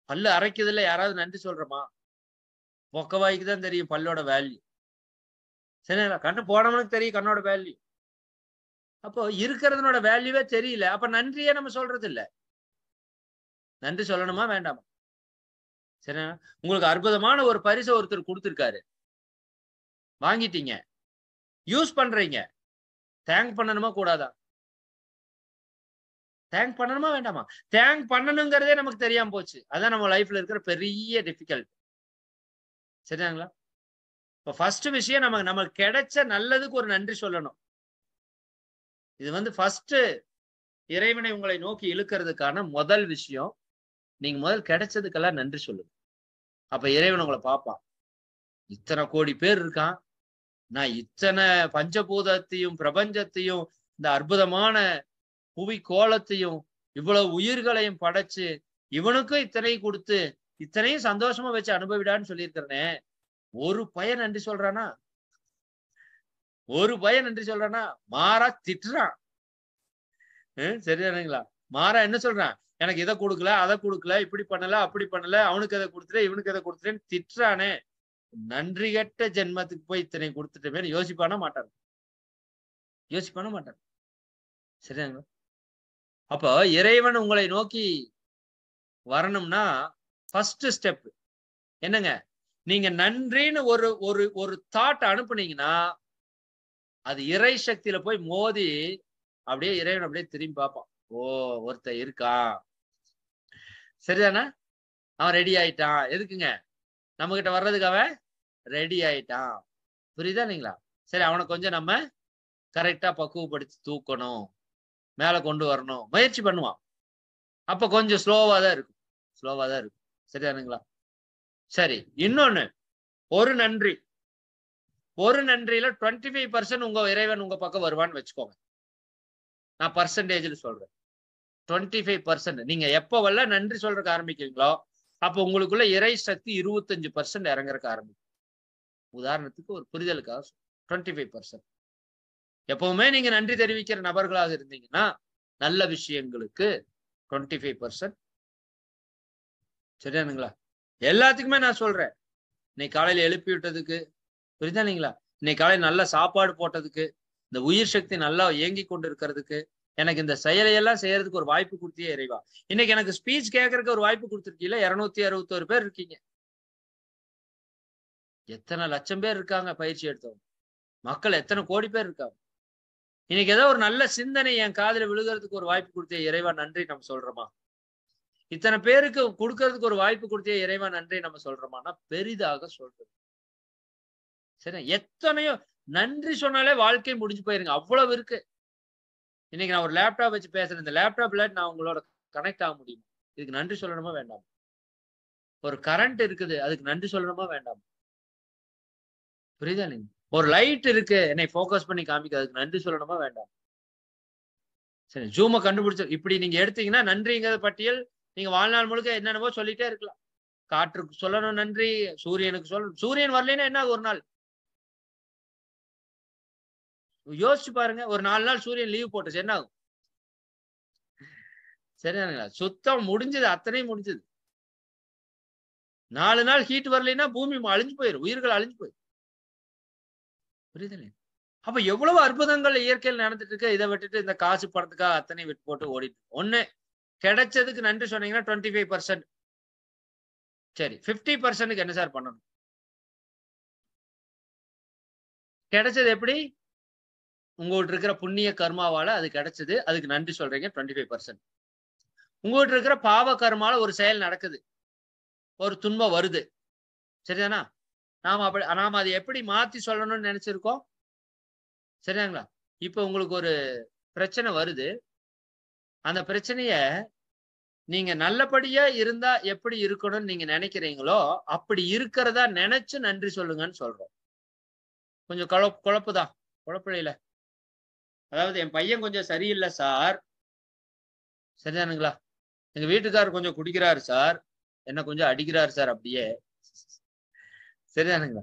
பல்லு அரைக்குதுல யாராவது நன்றி சொல்றமா? பொக்கவாய்க்கு தான் தெரியும் பல்லோட வேல்யூ. சரிங்களா? கண்ணு போனவனுக்கு தெரியும் கண்ணோட வேல்யூ. அப்போ இருக்கிறதுனோட வேல்யூவே தெரியல, அப்ப நன்றியே நம்ம சொல்றது இல்ல. நன்றி சொல்லணுமா வேண்டாமா? சரி, உங்களுக்கு அற்புதமான ஒரு பரிசு ஒருத்தர் கொடுத்திருக்காரு, வாங்கிட்டீங்க, யூஸ் பண்றீங்க, தேங்க் பண்ணணுமா கூடாதா? தேங்க் பண்ணணுமா வேண்டாமா? தேங்க் பண்ணணுங்கிறதே நமக்கு தெரியாம போச்சு. அதான் நம்ம லைஃப்ல இருக்கிற பெரிய டிஃபிகல்ட். சரிங்களா? இப்ப ஃபர்ஸ்ட் விஷயம், நமக்கு கிடைச்ச நல்லதுக்கு ஒரு நன்றி சொல்லணும். இது ஃபர்ஸ்ட் இறைவனை உங்களை நோக்கி இழுக்கிறதுக்கான முதல் விஷயம். நீங்க முதல் கிடைச்சதுக்கெல்லாம் நன்றி சொல்லுங்க. அப்ப இறைவன் உங்களை பார்ப்பான். இத்தனை கோடி பேர் இருக்கான், நான் இத்தனை பஞ்சபூதத்தையும் பிரபஞ்சத்தையும் இந்த அற்புதமான புவி கோலத்தையும் இவ்வளவு உயிர்களையும் படைச்சு இவனுக்கும் இத்தனையும் கொடுத்து இத்தனையும் சந்தோஷமா வச்சு அனுபவிடான்னு சொல்லியிருக்கிறனே, ஒரு பையன் நன்றி சொல்றானா? ஒரு பையன் நன்றி சொல்றானா? மாறா திட்டுறான். சரிதானுங்களா? மாறா என்ன சொல்றான்? எனக்கு இதை கொடுக்கல, அதை கொடுக்கல, இப்படி பண்ணல, அப்படி பண்ணல, அவனுக்கு எதை கொடுத்துட்டேன், இவனுக்கு எதை கொடுத்துட்டேன்னு திட்டுறானே. நன்றி கெட்ட ஜென்மத்துக்கு போய் இத்தனை கொடுத்துட்டமே யோசிப்பானா மாட்டான்? யோசிப்பான மாட்டான். சரிதாங்களா? அப்போ இறைவன் உங்களை நோக்கி வரணும்னா ஃபர்ஸ்ட் ஸ்டெப் என்னங்க? நீங்க நன்றின்னு ஒரு தாட் அனுப்புனீங்கன்னா அது இறை சக்தியில போய் மோதி அப்படியே இறைவன் அப்படியே திரும்பி பார்ப்பான். ஓ, ஒருத்த இருக்கா, சரிதானே? அவன் ரெடி ஆயிட்டான். எதுக்குங்க? நம்ம கிட்ட வர்றதுக்கு அவன் ரெடி ஆயிட்டான். புரியுதா இல்லைங்களா? சரி, அவனை கொஞ்சம் நம்ம கரெக்டா பக்குவப்படுத்தி தூக்கணும், மேல கொண்டு வரணும், முயற்சி பண்ணுவான். அப்ப கொஞ்சம் ஸ்லோவா தான் இருக்கும். சரிதானுங்களா? சரி, இன்னொன்னு, ஒரு நன்றியில 25% உங்க இறைவன் உங்க பக்கம் வருவான்னு வச்சுக்கோங்க. நான் பர்சன்டேஜ்ல சொல்றேன். 25% நீங்க எப்ப நன்றி சொல்றதுக்கு ஆரம்பிக்கிறீங்களோ அப்ப உங்களுக்குள்ள இறை சக்தி 25% இறங்குறதுக்கு ஆரம்பிக்கும். உதாரணத்துக்கு ஒரு புரிதலுக்காக 25%. எப்பவுமே நீங்க நன்றி தெரிவிக்கிற நபர்களாக இருந்தீங்கன்னா நல்ல விஷயங்களுக்கு 25%. சரியானுங்களா? எல்லாத்துக்குமே நான் சொல்றேன். இன்னைக்கு காலையில எழுப்பி விட்டதுக்கு, புரியுதா இல்லைங்களா? இன்னைக்கு காலையில நல்ல சாப்பாடு போட்டதுக்கு, இந்த உயிர் சக்தி நல்லா இயங்கி கொண்டு இருக்கிறதுக்கு, எனக்கு இந்த செயலையெல்லாம் செய்யறதுக்கு ஒரு வாய்ப்பு கொடுத்தியே இறைவா. இன்னைக்கு எனக்கு ஸ்பீச் கேட்கறதுக்கு ஒரு வாய்ப்பு கொடுத்துருக்கீங்களா? 261 பேர் இருக்கீங்க. எத்தனை லட்சம் பேர் இருக்காங்க பயிற்சி எடுத்தவங்க. மக்கள் எத்தனை கோடி பேர் இருக்காங்க. இன்னைக்கு ஏதோ ஒரு நல்ல சிந்தனை என் காதுல விழுகிறதுக்கு ஒரு வாய்ப்பு கொடுத்தே இறைவா நன்றி நம்ம சொல்றோமா? இத்தனை பேருக்கு கொடுக்கறதுக்கு ஒரு வாய்ப்பு கொடுத்தே இறைவா நன்றி நம்ம சொல்றோமானா பெரிதாக சொல்றது. சரி, எத்தனையோ நன்றி சொன்னாலே வாழ்க்கை முடிஞ்சு போயிருங்க. அவ்வளவு இருக்கு. இன்னைக்கு நான் ஒரு லேப்டாப் வச்சு பேசுறேன். இந்த லேப்டாப்ல நான் உங்களோட கனெக்ட் ஆக முடியும். இதுக்கு நன்றி சொல்லணுமா வேண்டாம்? ஒரு கரண்ட் இருக்குது, அதுக்கு நன்றி சொல்லணுமா வேண்டாம்? புரியுதா? நீங்க ஒரு லைட் இருக்கு, என்னை போக்கஸ் பண்ணி காமிக்க, அதுக்கு நன்றி சொல்லணுமா வேண்டாம்? சரி, ஜூமை கண்டுபிடிச்ச இப்படி நீங்க எடுத்தீங்கன்னா நன்றிங்கிற பட்டியல் நீங்க வாழ்நாள் முழுக்க என்னென்னவோ சொல்லிட்டே இருக்கலாம். காற்றுக்கு சொல்லணும் நன்றி, சூரியனுக்கு சொல்லணும். சூரியன் வரலைன்னா என்ன ஒரு நாள் யோசிச்சு பாருங்க. ஒரு 4 நாள் சூரியன் லீவ் போட்டுச்சு, என்ன ஆகும்? சரிதானுங்களா? சுத்தம் முடிஞ்சது, அத்தனையும் முடிஞ்சது. 4 நாள் ஹீட் வரலைன்னா பூமி அழிஞ்சு போயிடும், உயிர்கள் அழிஞ்சு போயிடும். புரியுதுல்ல? அப்ப எவ்வளவு அற்புதங்கள் இயற்கையில் நடந்துட்டு இருக்கு. இதை விட்டுட்டு இந்த காசு பணத்துக்காக அத்தனை விட்டு போட்டு ஓடிட்டு ஒண்ணு கிடைச்சதுக்கு நன்றி சொன்னீங்கன்னா 25%. சரி, 50%க்கு என்ன சார் பண்ணணும்? கிடைச்சது எப்படி? உங்கள்கிட்ட இருக்கிற புண்ணிய கர்மாவால அது கிடைச்சது, அதுக்கு நன்றி சொல்றீங்க 25%. உங்கள்கிட்ட இருக்கிற பாவ கர்மால ஒரு செயல் நடக்குது, ஒரு துன்பம் வருது, சரிதானா? நாம அதை எப்படி மாத்தி சொல்லணும்னு நினைச்சிருக்கோம், சரிதாங்களா? இப்ப உங்களுக்கு ஒரு பிரச்சனை வருது, அந்த பிரச்சனைய நீங்க நல்லபடியா இருந்தா எப்படி இருக்கணும்னு நீங்க நினைக்கிறீங்களோ அப்படி இருக்கிறதா நினைச்சு நன்றி சொல்லுங்கன்னு சொல்றோம். கொஞ்சம் குழப்புதான், குழப்பலையில. அதாவது என் பையன் கொஞ்சம் சரியில்லை சார், சரிதானுங்களா? எங்க வீட்டுக்காரர் கொஞ்சம் குடிக்கிறாரு சார், என்ன கொஞ்சம் அடிக்கிறாரு சார், அப்படியே, சரிதானுங்களா?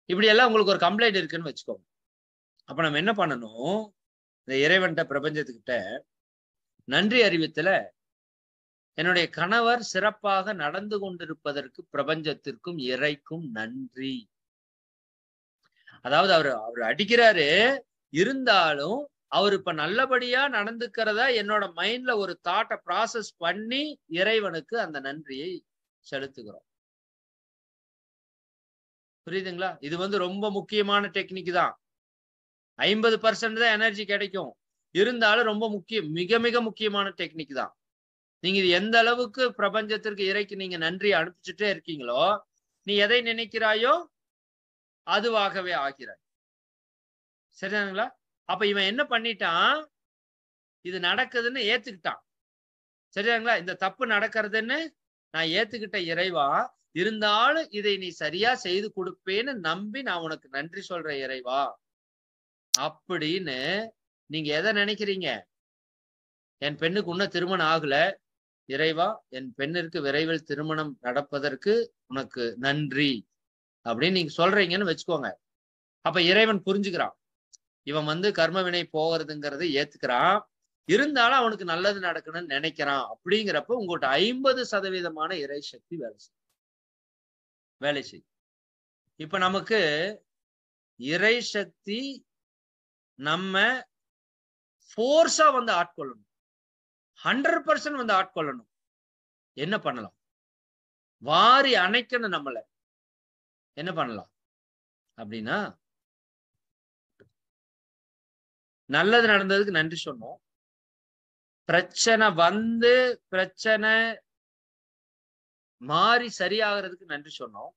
இப்படி எல்லாம் உங்களுக்கு ஒரு கம்ப்ளைண்ட் இருக்குன்னு வச்சுக்கோங்க. அப்ப நம்ம என்ன பண்ணணும்? இந்த இறைவன்கிட்ட, பிரபஞ்சத்துக்கிட்ட நன்றி அறிவித்துல என்னுடைய கணவர் சிறப்பாக நடந்து கொண்டிருப்பதற்கு பிரபஞ்சத்திற்கும் இறைக்கும் நன்றி. அதாவது அவர் அடிக்கிறாரு, இருந்தாலும் அவர் இப்ப நல்லபடியா நடந்துக்கிறதா என்னோட மைண்ட்ல ஒரு தாட்டை ப்ராசஸ் பண்ணி இறைவனுக்கு அந்த நன்றியை செலுத்துகிறோம். புரியுதுங்களா? இது ரொம்ப முக்கியமான டெக்னிக் தான். 50% தான் எனர்ஜி கிடைக்கும், இருந்தாலும் ரொம்ப முக்கியம், மிக மிக முக்கியமான டெக்னிக் தான். நீங்க இது எந்த அளவுக்கு பிரபஞ்சத்திற்கு இறைக்கு நீங்க நன்றி அனுப்பிச்சுட்டே இருக்கீங்களோ, நீ எதை நினைக்கிறாயோ அதுவாகவே ஆகிறாய். சரிதானுங்களா? அப்ப இவன் என்ன பண்ணிட்டான்? இது நடக்குதுன்னு ஏத்துக்கிட்டான். சரிதானுங்களா? இந்த தப்பு நடக்கிறதுன்னு நான் ஏத்துக்கிட்ட இறைவா, இருந்தாலும் இதை நீ சரியா செய்து கொடுப்பேன்னு நம்பி நான் உனக்கு நன்றி சொல்ற இறைவா அப்படின்னு நீங்க எதை நினைக்கிறீங்க? என் பெண்ணுக்கு இன்னும் திருமணம் ஆகல, இறைவா என் பெண்ணிற்கு விரைவில் திருமணம் நடப்பதற்கு உனக்கு நன்றி அப்படின்னு நீங்க சொல்றீங்கன்னு வச்சுக்கோங்க. அப்ப இறைவன் புரிஞ்சுக்கிறான், இவன் கர்மவினை போகிறதுங்கிறத ஏத்துக்கிறான், இருந்தாலும் அவனுக்கு நல்லது நடக்கணும்னு நினைக்கிறான். அப்படிங்கிறப்ப உங்கள்கிட்ட 50% இறை சக்தி வேலை செய்யும். இப்ப நமக்கு இறை சக்தி நம்ம ஃபோர்ஸா ஆட்கொள்ளணும், 100% ஆட்கொள்ளணும். என்ன பண்ணலாம்? வாரி அணைக்கணும். நம்மள என்ன பண்ணலாம் அப்படின்னா, நல்லது நடந்ததுக்கு நன்றி சொன்னோம், பிரச்சனை பிரச்சனை மாறி சரியாகிறதுக்கு நன்றி சொன்னோம்,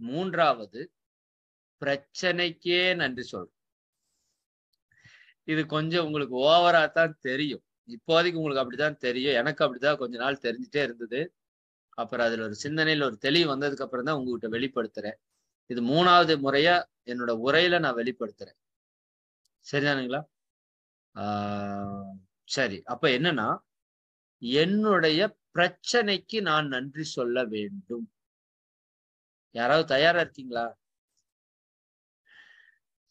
3வது பிரச்சனைக்கே நன்றி சொல்றோம். இது கொஞ்சம் உங்களுக்கு ஓவரா தான் தெரியும், இப்போதைக்கு உங்களுக்கு அப்படித்தான் தெரியும், எனக்கு அப்படிதான் கொஞ்ச நாள் தெரிஞ்சுட்டே இருந்தது. அப்புறம் அதுல ஒரு சிந்தனையில ஒரு தெளிவு வந்ததுக்கு அப்புறம் தான் உங்ககிட்ட வெளிப்படுத்துறேன். இது 3வது முறையா என்னோட உரையில நான் வெளிப்படுத்துறேன். சரிதானுங்களா? சரி, அப்ப என்னன்னா, என்னுடைய பிரச்சனைக்கு நான் நன்றி சொல்ல வேண்டும். யாராவது தயாரா இருக்கீங்களா?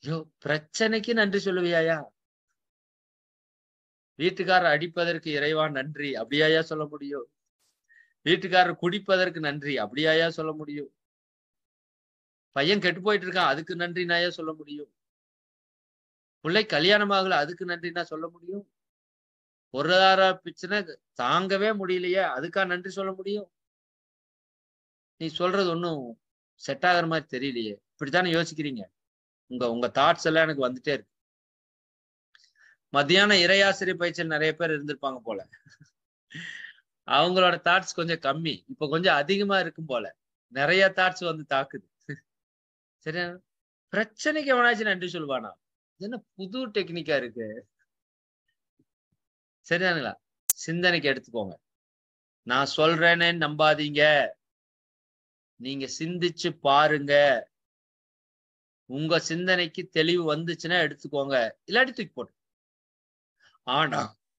ஐயோ, பிரச்சனைக்கு நன்றி சொல்லுவியாயா? வீட்டுக்காரர் அடிப்பதற்கு இறைவா நன்றி அப்படியாயா சொல்ல முடியும்? வீட்டுக்காரர் குடிப்பதற்கு நன்றி அப்படியாயா சொல்ல முடியும்? பையன் கெட்டு போயிட்டு இருக்கான், அதுக்கு நன்றி நாயா சொல்ல முடியும்? பிள்ளை கல்யாணம் ஆகல, அதுக்கு நன்றினா சொல்ல முடியும்? பொருளாதார பிரச்சனை தாங்கவே முடியலையே, அதுக்கா நன்றி சொல்ல முடியும்? நீ சொல்றது ஒன்னும் செட் ஆகிற மாதிரி தெரியலையே. இப்படித்தானே யோசிக்கிறீங்க. உங்க தாட்ஸ் எல்லாம் எனக்கு வந்துட்டே இருக்கு. மத்தியானம் இறையாசிரியர் பயிற்சியில் நிறைய பேர் இருந்திருப்பாங்க போல. அவங்களோட தாட்ஸ் கொஞ்சம் கம்மி, இப்ப கொஞ்சம் அதிகமா இருக்கும் போல. நிறைய தாட்ஸ் வந்து தாக்குது. சரியா? பிரச்சனைக்கு எவனாச்சும் நன்றி சொல்லுவானா? என்ன புது டெக்னிக்கா இருக்கு. சரிதானுங்களா? சிந்தனைக்கு எடுத்துக்கோங்க. நான் சொல்றேன்னு நம்பாதீங்க, நீங்க சிந்திச்சு பாருங்க. உங்க சிந்தனைக்கு தெளிவு வந்துச்சுன்னா எடுத்துக்கோங்க, இல்லாட்டி தூக்கி போட்டு.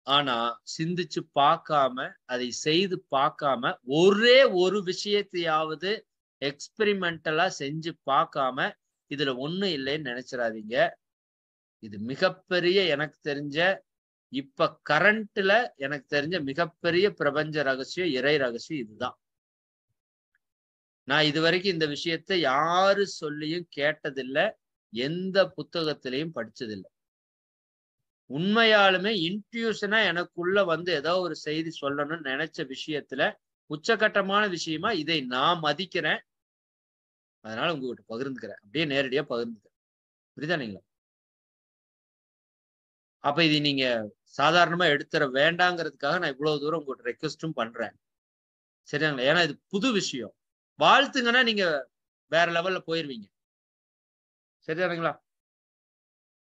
ஆனா சிந்திச்சு பார்க்காம, அதை செய்து பார்க்காம, ஒரே ஒரு விஷயத்தையாவது எக்ஸ்பெரிமெண்டலா செஞ்சு பார்க்காம இதுல ஒண்ணும் இல்லைன்னு நினைச்சிடாதீங்க. இது மிகப்பெரிய, எனக்கு தெரிஞ்ச இப்ப கரண்ட்ல எனக்கு தெரிஞ்ச மிகப்பெரிய பிரபஞ்ச ரகசியம், இறை ரகசியம் இதுதான். நான் இதுவரைக்கும் இந்த விஷயத்தை யாரு சொல்லியும் கேட்டதில்லை, எந்த புத்தகத்திலையும் படிச்சதில்லை. உண்மையாலுமே இன்ட்யூஷனா எனக்குள்ள வந்து ஏதோ ஒரு செய்தி சொல்லணும்னு நினைச்ச விஷயத்துல உச்சகட்டமான விஷயமா இதை நான் மதிக்கிறேன். அதனால உங்ககிட்ட பகிர்ந்துக்கிறேன், அப்படியே நேரடியா பகிர்ந்துக்கிறேன். புரியுதானுங்களா? அப்ப இது நீங்க சாதாரணமா எடுத்துற வேண்டாங்கிறதுக்காக நான் இவ்வளவு தூரம் உங்ககிட்ட ரெக்வெஸ்டும் பண்றேன். சரியாங்களா? ஏன்னா இது புது விஷயம். வாழ்த்துங்கன்னா நீங்க வேற லெவல்ல போயிருவீங்க. சரிதானுங்களா?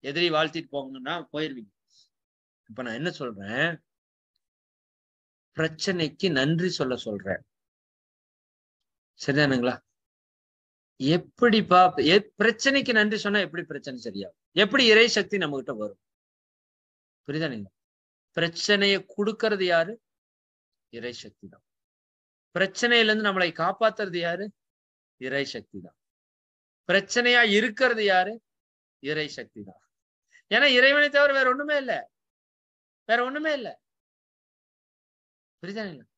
எதிரி வாழ்த்திட்டு போங்கன்னா போயிருவீங்க. இப்ப நான் என்ன சொல்றேன், பிரச்சனைக்கு நன்றி சொல்றேன். சரிதானுங்களா? எப்படிப்பா பிரச்சனைக்கு நன்றி சொன்னா எப்படி பிரச்சனை சரியாகும்? எப்படி இறை சக்தி நம்ம கிட்ட வரும்? புரியுதானுங்களா? பிரச்சனையை கொடுக்கறது யாரு? இறை சக்தி தான். பிரச்சனையில இருந்து நம்மளை காப்பாத்துறது யாரு? இறை சக்தி தான். பிரச்சனையா இருக்கிறது யாரு? இறை சக்தி தான். ஏன்னா இறைவனை தவிர வேற ஒண்ணுமே இல்லை, வேற ஒண்ணுமே இல்லை. புரியுதானுங்களா?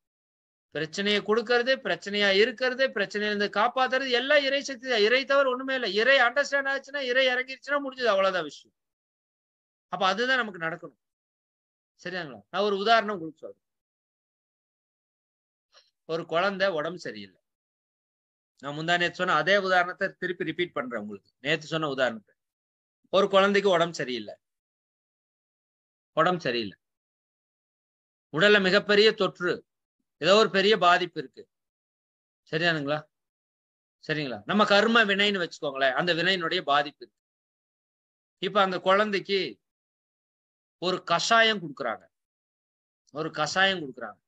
பிரச்சனையை கொடுக்கறது, பிரச்சனையா இருக்கிறது, பிரச்சனையிலிருந்து காப்பாத்துறது எல்லாம் இறை சக்தி தான். இறை தவிர ஒண்ணுமே இல்லை. இறை அண்டர்ஸ்டாண்ட் ஆச்சுன்னா, இறை இறங்கிருச்சுன்னா முடிஞ்சது, அவ்வளவுதான் விஷயம். அப்ப அதுதான் நமக்கு நடக்கணும். சரியாங்களா? நான் ஒரு உதாரணம் உங்களுக்கு சொல்றேன். ஒரு குழந்தை உடம்பு சரியில்லை. நான் முந்தா நேத்து சொன்ன அதே உதாரணத்தை திருப்பி ரிப்பீட் பண்றேன் உங்களுக்கு. நேத்து சொன்ன உதாரணத்தை. ஒரு குழந்தைக்கு உடம்பு சரியில்லை. உடம்பு சரியில்லை, உடல்ல மிகப்பெரிய தொற்று, ஏதோ ஒரு பெரிய பாதிப்பு இருக்கு. சரியானுங்களா? சரிங்களா? நம்ம கர்ம வினைன்னு வச்சுக்கோங்களேன், அந்த வினையினுடைய பாதிப்பு இருக்கு. இப்ப அந்த குழந்தைக்கு ஒரு கஷாயம் கொடுக்குறாங்க. ஒரு கஷாயம் கொடுக்குறாங்க.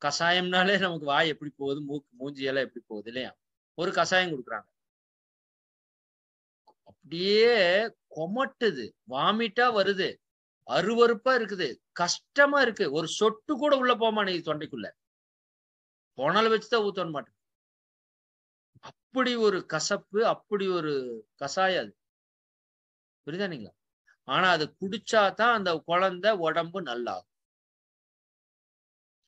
கஷாயம்னாலே நமக்கு வாய் எப்படி போகுது, மூக்கு மூஞ்சி எல்லாம் எப்படி போகுது இல்லையா? ஒரு கஷாயம் கொடுக்குறாங்க. அப்படியே கொமட்டுது, வாமிட்டா வருது, அருவருப்பா இருக்குது, கஷ்டமா இருக்கு. ஒரு சொட்டு கூட உள்ள போமா நீ தொண்டைக்குள்ள, புனல் வச்சுதான் ஊத்த மாட்டேன். அப்படி ஒரு கசப்பு, அப்படி ஒரு கஷாயம் அது. புரியுதானுங்களா? ஆனா அது குடிச்சாதான் அந்த குழந்தை உடம்பு நல்லாகும்,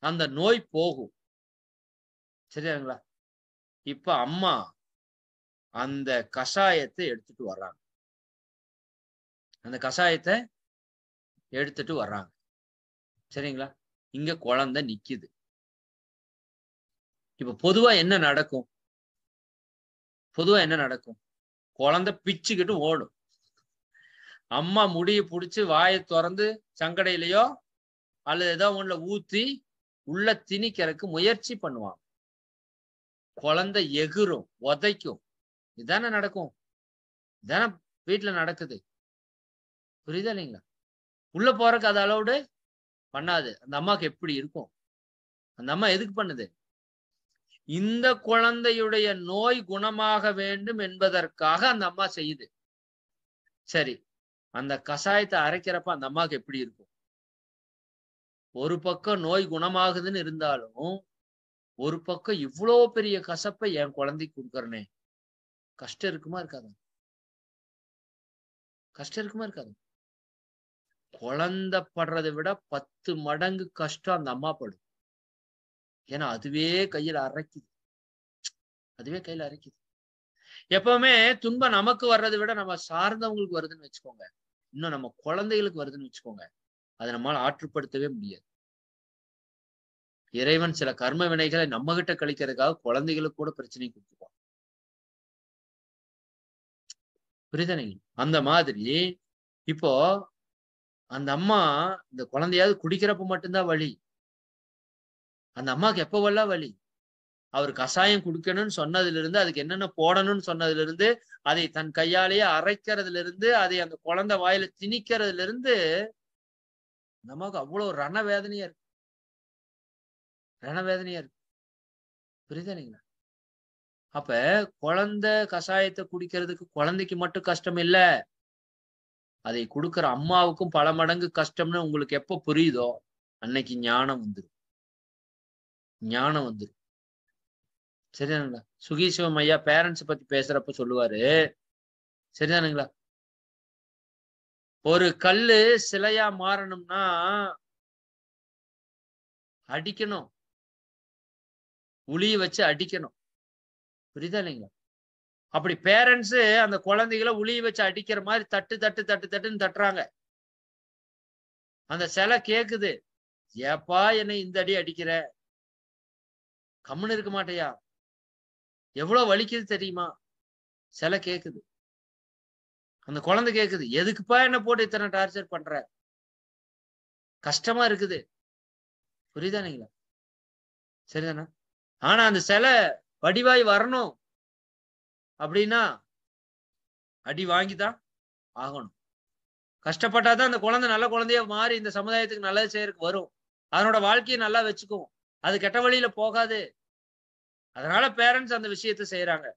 அந்த நோய் போகும். சரியாங்களா? இப்ப அம்மா அந்த கஷாயத்தை எடுத்துட்டு வர்றாங்க. அந்த கஷாயத்தை எடுத்துட்டு வர்றாங்க. சரிங்களா? இங்க குழந்தை நிக்குது. இப்ப பொதுவா என்ன நடக்கும்? பொதுவா என்ன நடக்கும்? குழந்தை பிச்சுக்கிட்டு ஓடும். அம்மா முடிய புடிச்சு வாயை திறந்து சங்கடையிலையோ அல்லது ஏதோ ஒண்ணுல ஊத்தி உள்ள திணிக்கிறதுக்கு முயற்சி பண்ணுவாங்க. குழந்தை எகிரும், உதைக்கும். இதானே நடக்கும், இதானே வீட்டுல நடக்குது. புரியுதா இல்லைங்களா? உள்ள போறதுக்கு அது அலௌடு பண்ணாது. அந்த அம்மாவுக்கு எப்படி இருக்கும்? அந்த அம்மா எதுக்கு பண்ணுது? இந்த குழந்தையுடைய நோய் குணமாக வேண்டும் என்பதற்காக அந்த அம்மா செய்யுது. சரி, அந்த கஷாயத்தை அரைக்கிறப்ப அந்த அம்மாவுக்கு எப்படி இருக்கும்? ஒரு பக்கம் நோய் குணமாகுதுன்னு இருந்தாலும், ஒரு பக்கம் இவ்வளவு பெரிய கசப்பை என் குழந்தைக்கு கொடுக்கறனே, கஷ்டம் இருக்குமா இருக்காது? கஷ்டம் இருக்குமா இருக்காது? குழந்தை படுறதை விட 10 மடங்கு கஷ்டம் அந்த அம்மா படும். ஏன்னா அதுவே கையில அரைக்குது, அதுவே கையில அரைக்குது. எப்பவுமே துன்பம் நமக்கு வர்றதை விட நம்ம சார்ந்தவங்களுக்கு வருதுன்னு வச்சுக்கோங்க, இன்னும் நம்ம குழந்தைகளுக்கு வருதுன்னு வச்சுக்கோங்க, அதை நம்மளால ஆற்றுப்படுத்தவே முடியாது. இறைவன் சில கர்ம வினைகளை நம்ம கிட்ட கழிக்கிறதுக்காக குழந்தைகளுக்கு கூட பிரச்சனை கொடுத்துருவான். புரியுதானீங்க? அந்த மாதிரி இப்போ அந்த அம்மா இந்த குழந்தையாவது குடிக்கிறப்ப மட்டும்தான் வலி. அந்த அம்மாவுக்கு எப்பவெல்லாம் வலி? அவர் கஷாயம் குடிக்கணும்னு சொன்னதுல இருந்து, அதுக்கு என்னென்ன போடணும்னு சொன்னதுல இருந்து, அதை தன் கையாலேயே அரைக்கிறதுல இருந்து, அதை அந்த குழந்தை வாயில திணிக்கிறதுல இருந்து நமக்கு அவ்வளவு ரணவேதனையா இருக்கு. ரணவேதனையா இருக்கு. புரியுதானீங்களா? அப்ப குழந்தை கஷாயத்தை குடிக்கிறதுக்கு குழந்தைக்கு மட்டும் கஷ்டம் இல்ல, அதை கொடுக்கிற அம்மாவுக்கும் பல மடங்கு கஷ்டம்னு உங்களுக்கு எப்ப புரியுதோ அன்னைக்கு ஞானம் வந்துடும். ஞானம் வந்துடும். சரிதானுங்களா? சுகீசிவம் ஐயா பேரண்ட்ஸ் பத்தி பேசுறப்ப சொல்லுவாரு, சரிதானுங்களா? ஒரு கல்லு சிலையா மாறணும்னா அடிக்கணும், உளிய வச்சு அடிக்கணும். புரியுதா இல்லைங்களா? அப்படி பேரண்ட்ஸ் அந்த குழந்தைகளை உளிய வச்சு அடிக்கிற மாதிரி தட்டு தட்டு தட்டு தட்டுன்னு தட்டுறாங்க. அந்த சிலை கேக்குது, ஏப்பா என்னை இந்த அடி அடிக்கிற, கம்முன்னு இருக்க மாட்டேயா, எவ்வளவு வலிக்குது தெரியுமா? சிலை கேக்குது. அந்த குழந்தை கேக்குது, எதுக்குப்பா என்ன போட்டு இத்தனை டார்ச்சர் பண்ற, கஷ்டமா இருக்குது. புரியுதானீங்களா? சரிதானா? ஆனா அந்த சிலை வடிவாய் வரணும் அப்படின்னா அடி வாங்கிதான் ஆகணும். கஷ்டப்பட்டாதான் அந்த குழந்தை நல்ல குழந்தைய மாறி இந்த சமுதாயத்துக்கு நல்லது செய்யறதுக்கு வரும். அதனோட வாழ்க்கையை நல்லா வச்சுக்கும். அது கெட்ட வழியில போகாது. அதனால பேரண்ட்ஸ் அந்த விஷயத்த செய்யறாங்க.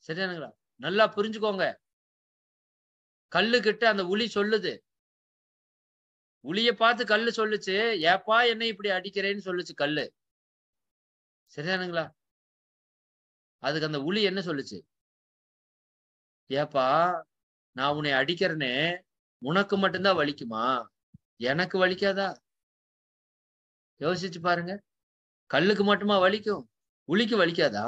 சரிதானுங்களா? நல்லா புரிஞ்சுக்கோங்க. கல்லு கிட்ட அந்த உளி சொல்லுது, உளிய பார்த்து கல்லு சொல்லுச்சு, ஏப்பா என்னை இப்படி அடிக்கிறேன்னு சொல்லுச்சு கல்லு. சரிதானுங்களா? அதுக்கு அந்த உளி என்ன சொல்லுச்சு? ஏப்பா நான் உன்னை அடிக்கிறேனே, உனக்கு மட்டும்தான் வலிக்குமா, எனக்கு வலிக்காதா? யோசிச்சு பாருங்க. கல்லுக்கு மட்டுமா வலிக்கும், உளிக்கு வலிக்காதா?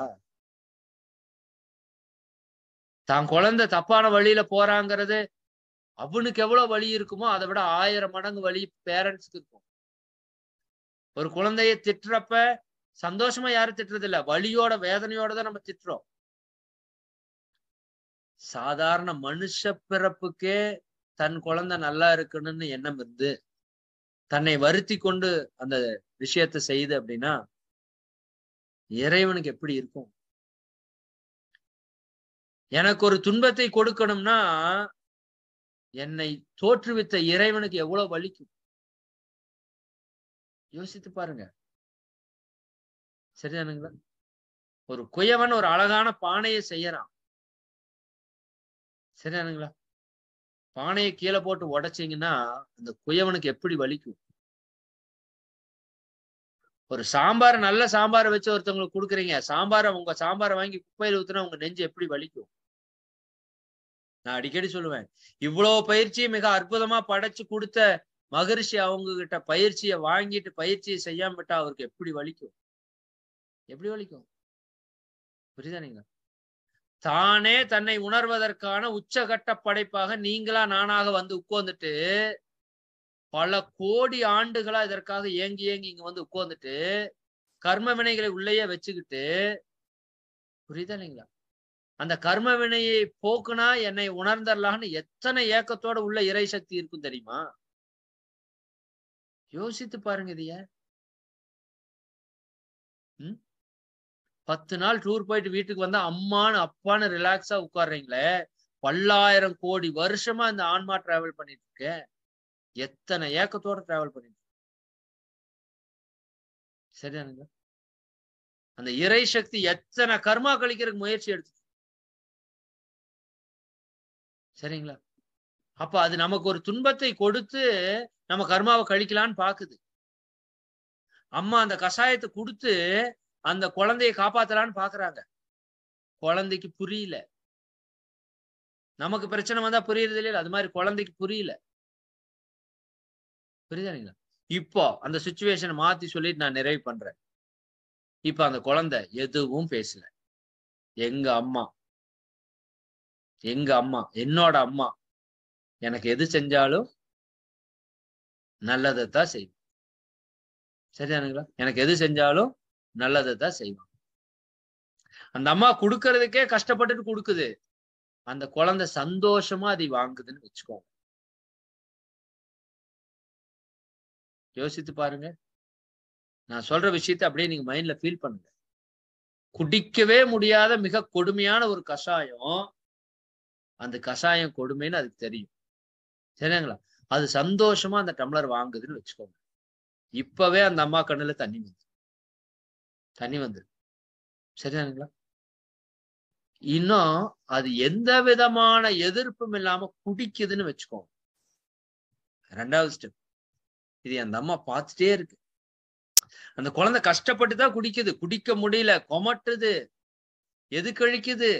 தான் குழந்தை தப்பான வழியில போறாங்கிறது அவனுக்கு எவ்வளவு வலி இருக்குமோ அதை விட 1000 மடங்கு வலி பேரண்ட்ஸ்க்கு இருக்கும். ஒரு குழந்தைய திட்டுறப்ப சந்தோஷமா யாரும் திட்டுறது இல்ல, வலியோட வேதனையோட தான் நம்ம திட்டுறோம். சாதாரண மனுஷ பிறப்புக்கே தன் குழந்தை நல்லா இருக்கணும்னு எண்ணம் இருந்து தன்னை வருத்தி கொண்டு அந்த விஷயத்தை செய்யுது அப்படின்னா இறைவனுக்கு எப்படி இருக்கும்? எனக்கு ஒரு துன்பத்தை கொடுக்கணும்னா என்னை தோற்றுவித்த இறைவனுக்கு எவ்வளவு வலிக்கும்? யோசித்து பாருங்க. சரிதானுங்களா? ஒரு குயவன் ஒரு அழகான பானையை செய்யறான். சரிதானுங்களா? பானையை கீழே போட்டு உடைச்சிங்கன்னா அந்த குயவனுக்கு எப்படி வலிக்கும்? ஒரு சாம்பார், நல்ல சாம்பாரை வச்சு ஒருத்தவங்களுக்கு கொடுக்குறீங்க, சாம்பாரை உங்க சாம்பாரை வாங்கி குப்பையில ஊத்துனா உங்க நெஞ்சு எப்படி வலிக்கும்? நான் அடிக்கடி சொல்லுவேன், இவ்வளவு பயிற்சியை மிக அற்புதமா படைச்சு கொடுத்த மகரிஷி அவங்க கிட்ட பயிற்சியை வாங்கிட்டு பயிற்சியை செய்யாம விட்டா அவருக்கு எப்படி வலிக்கும்? எப்படி வலிக்கும்? புரியுதானீங்களா? தானே தன்னை உணர்வதற்கான உச்சகட்ட படைப்பாக நீங்களா நானாக வந்து உட்கார்ந்துட்டு பல கோடி ஆண்டுகளா இதற்காக ஏங்கி ஏங்கி இங்க வந்து உட்கார்ந்துட்டு கர்ம வினைகளை உள்ளேயே வச்சுக்கிட்டு, புரியுதா இல்லைங்களா? அந்த கர்ம வினையை போக்குனா என்னை உணர்ந்தரலான்னு எத்தனை ஏக்கத்தோட உள்ள இறை சக்தி இருக்கும் தெரியுமா? யோசித்து பாருங்க இதைய. 10 நாள் டூர் போயிட்டு வீட்டுக்கு வந்தா அம்மானு அப்பான்னு ரிலாக்ஸா உட்கார்றீங்களே, பல்லாயிரம் கோடி வருஷமா இந்த ஆன்மா டிராவல் பண்ணிட்டு இருக்கேன், எத்தனை ஏக்கத்தோட டிராவல் பண்ணிட்டு. சரிதானுங்க? அந்த இறை சக்தி எத்தனை கர்மா கழிக்கிறதுக்கு முயற்சி எடுத்து. சரிங்களா? அப்ப அது நமக்கு ஒரு துன்பத்தை கொடுத்து நம்ம கர்மாவை கழிக்கலான்னு பாக்குது. அம்மா அந்த கஷாயத்தை கொடுத்து அந்த குழந்தையை காப்பாத்தலான்னு பாக்குறாங்க. குழந்தைக்கு புரியல. நமக்கு பிரச்சனை வந்தா புரியுறது இல்லையா? அது மாதிரி குழந்தைக்கு புரியல. புரியுதுங்களா? இப்போ அந்த சிச்சுவேஷனை மாத்தி சொல்லிட்டு நான் நிறைவு பண்றேன். இப்ப அந்த குழந்தை எதுவும் பேசல. எங்க அம்மா, என்னோட அம்மா எனக்கு எது செஞ்சாலும் நல்லதைத்தான் செய்வோம். சரிதானுங்களா? எனக்கு எது செஞ்சாலும் நல்லதைத்தான் செய்வோம். அந்த அம்மா கொடுக்கறதுக்கே கஷ்டப்பட்டுட்டு கொடுக்குது, அந்த குழந்தை சந்தோஷமா அதை வாங்குதுன்னு வச்சுக்கோங்க. யோசித்து பாருங்க. நான் சொல்ற விஷயத்தை அப்படியே நீங்க மைண்ட்ல ஃபீல் பண்ணுங்க. குடிக்கவே முடியாத மிக கொடுமையான ஒரு கஷாயம், அந்த கஷாயம் கொடுமைன்னு அதுக்கு தெரியும். சரிங்களா? அது சந்தோஷமா அந்த டம்ளர் வாங்குதுன்னு வச்சுக்கோங்க. இப்பவே அந்த அம்மா கண்ணுல தண்ணி வந்து சரிதானுங்களா? இன்னும் அது எந்த விதமான எதிர்ப்பும் இல்லாம குடிக்குதுன்னு வச்சுக்கோங்க. 2வது ஸ்டெப். இது அந்த அம்மா பார்த்துட்டே இருக்கு. அந்த குழந்தை கஷ்டப்பட்டுதான் குடிக்குது, குடிக்க முடியல, கொமட்டுது, எது கழிக்குது,